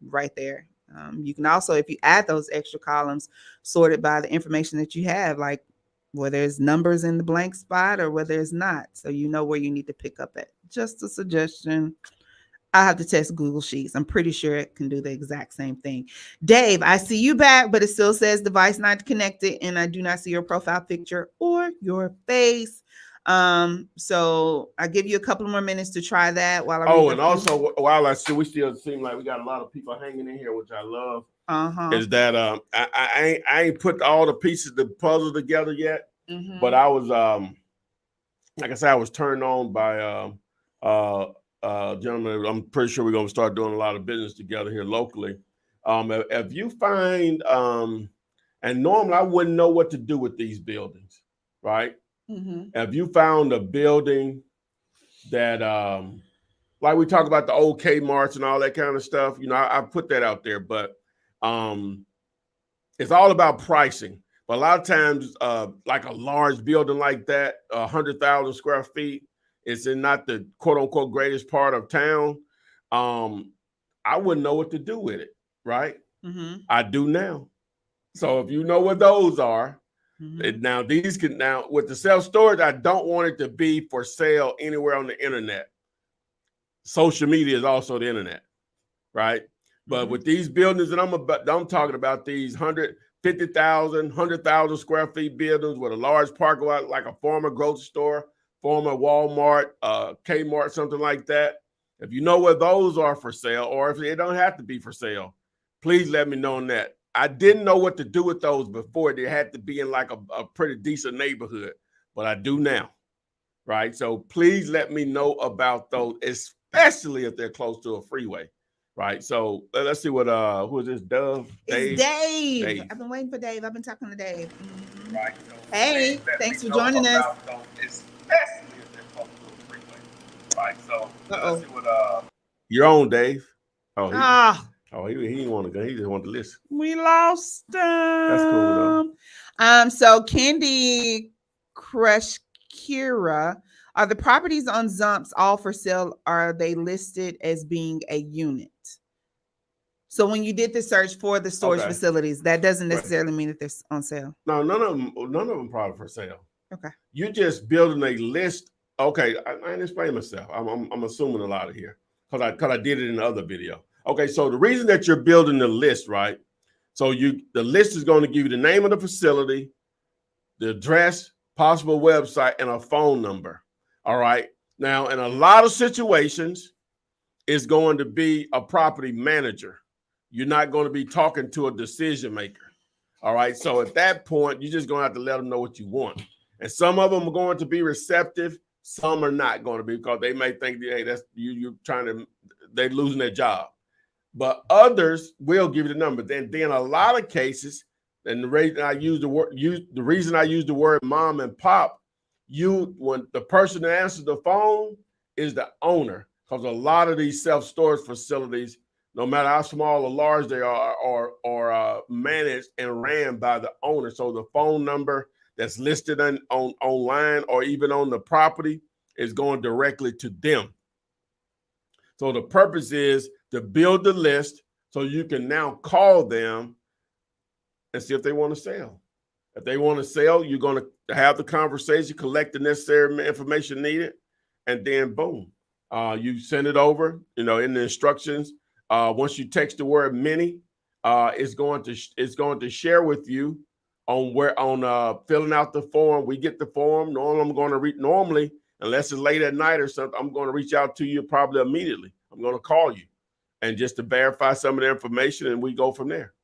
right there. You can also, if you add those extra columns, sort it by the information that you have, like whether it's numbers in the blank spot or whether it's not, so you know where you need to pick up at. Just a suggestion. I have to test Google Sheets. I'm pretty sure it can do the exact same thing. Dave, I see you back, but it still says device not connected, and I do not see your profile picture or your face. So I give you a couple more minutes to try that while I. And also while we still seem like we got a lot of people hanging in here, which I love. Is that I ain't put all the pieces of the puzzle together yet, but I was like I said, I was turned on by gentlemen. I'm pretty sure we're gonna start doing a lot of business together here locally. If you find, and normally I wouldn't know what to do with these buildings, right? If you found a building that, like we talk about the old Kmarts and all that kind of stuff, I put that out there, but it's all about pricing. But a lot of times, like a large building like that, 100,000 square feet, it's in not the quote unquote greatest part of town. I wouldn't know what to do with it, right? I do now. So if you know what those are, now with the self-storage, I don't want it to be for sale anywhere on the internet. Social media is also the internet, right? But with these buildings that I'm talking about, these 150,000, 100,000 square feet buildings with a large parking lot, like a former grocery store, former Walmart, Kmart, something like that. If you know what those are for sale, or if they don't have to be for sale, please let me know on that. I didn't know what to do with those before. They had to be in like a pretty decent neighborhood, but I do now, right? So please let me know about those, especially if they're close to a freeway, right? So let's see what, who is this, Dove? It's Dave. I've been waiting for Dave. I've been talking to Dave. Right. So hey, thanks for joining us. Those, especially if they're close to a freeway, right? So let's see what, you're on, Dave. He didn't want to go. He just wanted to listen. We lost him. That's cool though. So Candy Crush Kira, are the properties on Zumps all for sale? Are they listed as being a unit? So when you did the search for the storage facilities, that doesn't necessarily mean that they're on sale. No, none of them probably for sale. Okay. You're just building a list. Okay, I didn't explain myself. I'm assuming a lot of here because I did it in the other video. Okay, so the reason that you're building the list, right? So the list is going to give you the name of the facility, the address, possible website, and a phone number. All right. Now, in a lot of situations, it's going to be a property manager. You're not going to be talking to a decision maker. All right. So at that point, you're just going to have to let them know what you want. And some of them are going to be receptive. Some are not going to be, because they may think, hey, that's you're trying to, they're losing their job. But others will give you the number. Then a lot of cases, and the reason I use the word mom and pop, when the person that answers the phone is the owner, because a lot of these self-storage facilities, no matter how small or large they are managed and ran by the owner. So the phone number that's listed online or even on the property is going directly to them. So the purpose is to build the list so you can now call them and see if they want to sell. If they want to sell, you're going to have the conversation, collect the necessary information needed, and then boom, you send it over. In the instructions. Once you text the word mini, it's going to share with you on filling out the form. We get the form. Normally, unless it's late at night or something, I'm going to reach out to you probably immediately. I'm going to call you and just to verify some of the information, and we go from there.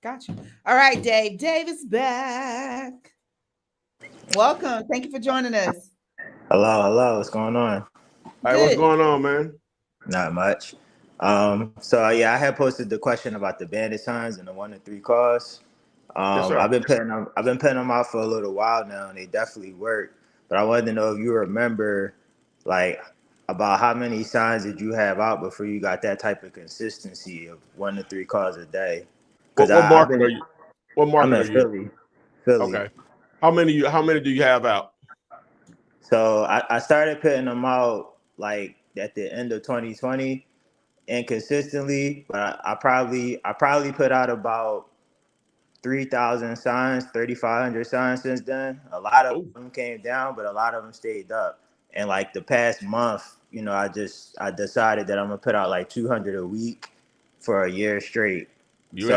Gotcha. All right, Dave. Dave is back. Welcome. Thank you for joining us. Hello. What's going on? Hey, what's going on, man? Not much. So yeah, I had posted the question about the Bandit signs and the 1 to 3 cars. Yes, I've been putting them out for a little while now, and they definitely work. But I wanted to know if you remember, like, about how many signs did you have out before you got that type of consistency of 1 to 3 cars a day? What market are you? What market I'm in Philly. Okay. How many do you have out? So I started putting them out like at the end of 2020 inconsistently, but I probably put out about 3,000 signs, 3,500 signs since then. A lot of them came down, but a lot of them stayed up. And like the past month, I decided that I'm gonna put out like 200 a week for a year straight. You're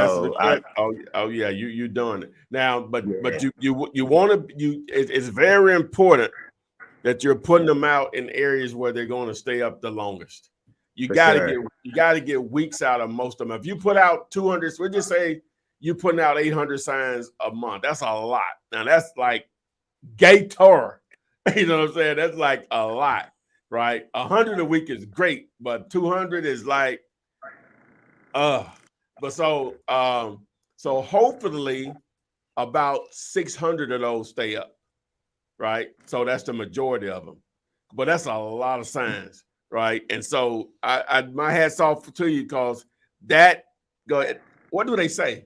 doing it now, but you want to it's very important that you're putting them out in areas where they're going to stay up the longest. You got to get weeks out of most of them. If you put out 200, we'll just say you're putting out 800 signs a month. That's a lot. Now that's like Gator. You know what I'm saying? That's like a lot, right? 100 a week is great, but 200 is like But so hopefully about 600 of those stay up, right? So that's the majority of them. But that's a lot of signs, right? And so I my hat's off to you because that. Go ahead. What do they say?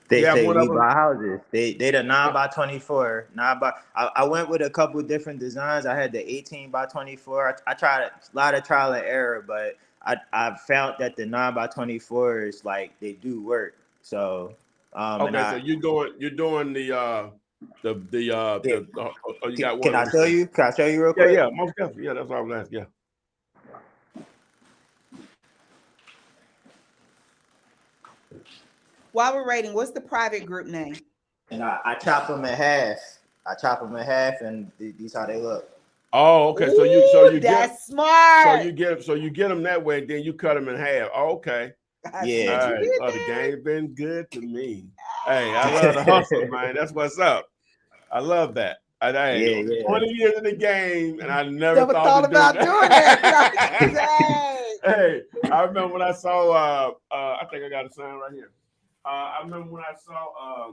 They say we buy houses. They the 9x24. I went with a couple different designs. I had the 18x24. I tried a lot of trial and error, but I found that the 9x24s like they do work. So okay, so you're doing the you got one. Can I show you? Can I show you real quick? Yeah, most definitely. Yeah, that's what I was asking. Yeah. While we're rating, what's the private group name? And I chop them in half. And these how they look. Oh, okay. So you that's smart. So you get them that way, then you cut them in half. Oh, okay. Yeah. All right. Oh, the game's been good to me. Hey, I love the hustle, man. That's what's up. I love that. 20 years in the game, and I never thought about doing that. Hey, I remember when I saw. I think I got a sign right here. I remember when I saw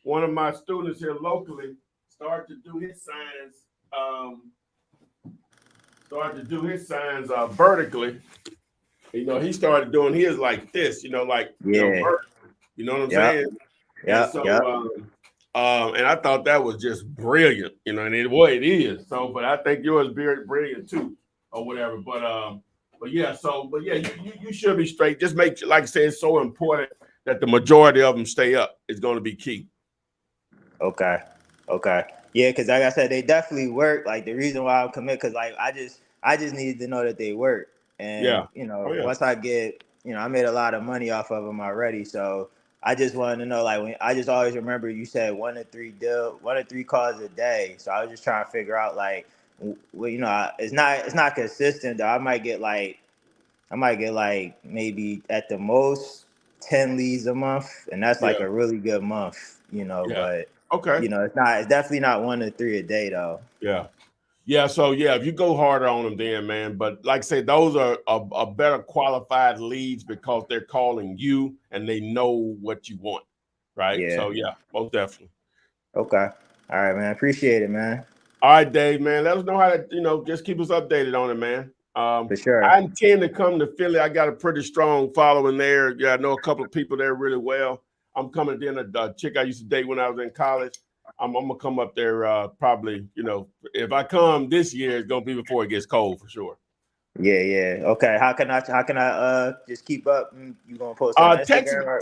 one of my students here locally start to do his signs. Vertically. You know, he started doing his like this. You know, like vertically. You know what I'm saying? Yeah. So, and I thought that was just brilliant. You know, and it is. So, but I think yours is brilliant too, or whatever. But yeah. You should be straight. Just make, like I said, it's so important that the majority of them stay up. Is going to be key. Okay. Yeah, because like I said, they definitely work. Like the reason why I commit, because like I just needed to know that they work. And once I get, I made a lot of money off of them already. So I just wanted to know, like, I just always remember you said 1 to 3 calls a day. So I was just trying to figure out, like, well, it's not consistent though. I might get like maybe at the most 10 leads a month, and that's like a really good month, but okay. It's definitely not 1 to 3 a day though. Yeah. So if you go harder on them then, man, but like I say, those are better qualified leads because they're calling you and they know what you want. Right. Yeah. So most definitely. Okay. All right, man. Appreciate it, man. All right, Dave, man. Let us know how to, just keep us updated on it, man. For sure. I intend to come to Philly. I got a pretty strong following there. Yeah, I know a couple of people there really well. I'm coming to dinner. A chick I used to date when I was in college. I'm gonna come up there probably. If I come this year, it's gonna be before it gets cold for sure. Yeah. Okay. How can I just keep up? You gonna post on Instagram?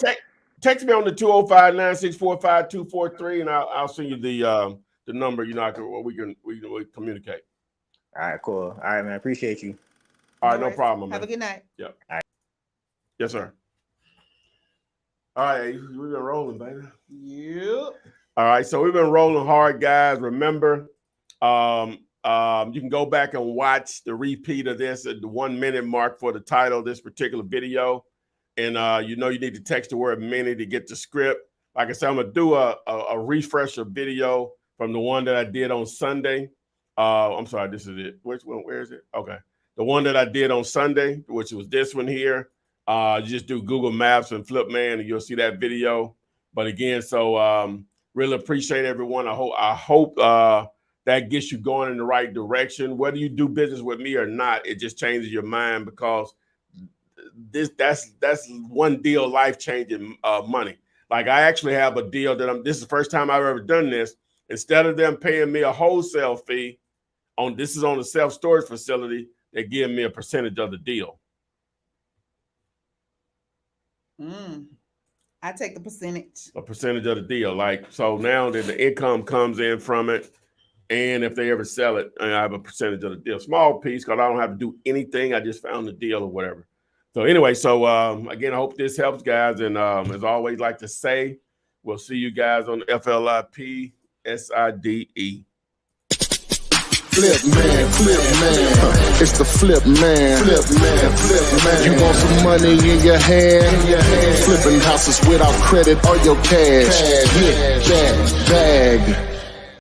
Text me on the 205-964-5243, and I'll send you the number. We can communicate. All right, cool. All right, man. Appreciate you. All right, no problem, man. Have a good night. Yep. All right. Yes, sir. All right, we've been rolling, baby. Yep. All right, so we've been rolling hard, guys. Remember, you can go back and watch the repeat of this at the 1 minute mark for the title of this particular video. And you need to text the word minute to get the script. Like I said, I'm gonna do a refresher video from the one that I did on Sunday. I'm sorry, this is it. Which one? Where is it? Okay. The one that I did on Sunday, which was this one here. You just do Google Maps and Flipman and you'll see that video. But again, so really appreciate everyone. I hope that gets you going in the right direction. Whether you do business with me or not, it just changes your mind because that's one deal, life-changing money. Like I actually have a deal that this is the first time I've ever done this. Instead of them paying me a wholesale fee this is on a self-storage facility, they're giving me a percentage of the deal. I take the percentage. A percentage of the deal. Like, so now that the income comes in from it, and if they ever sell it, I have a percentage of the deal. Small piece, because I don't have to do anything. I just found the deal or whatever. So anyway, again, I hope this helps, guys. And as I always like to say, we'll see you guys on the FLIP SIDE. Flip man, it's the flip man. You want some money in your hand? Flipping houses without credit or your cash. Hit that bag.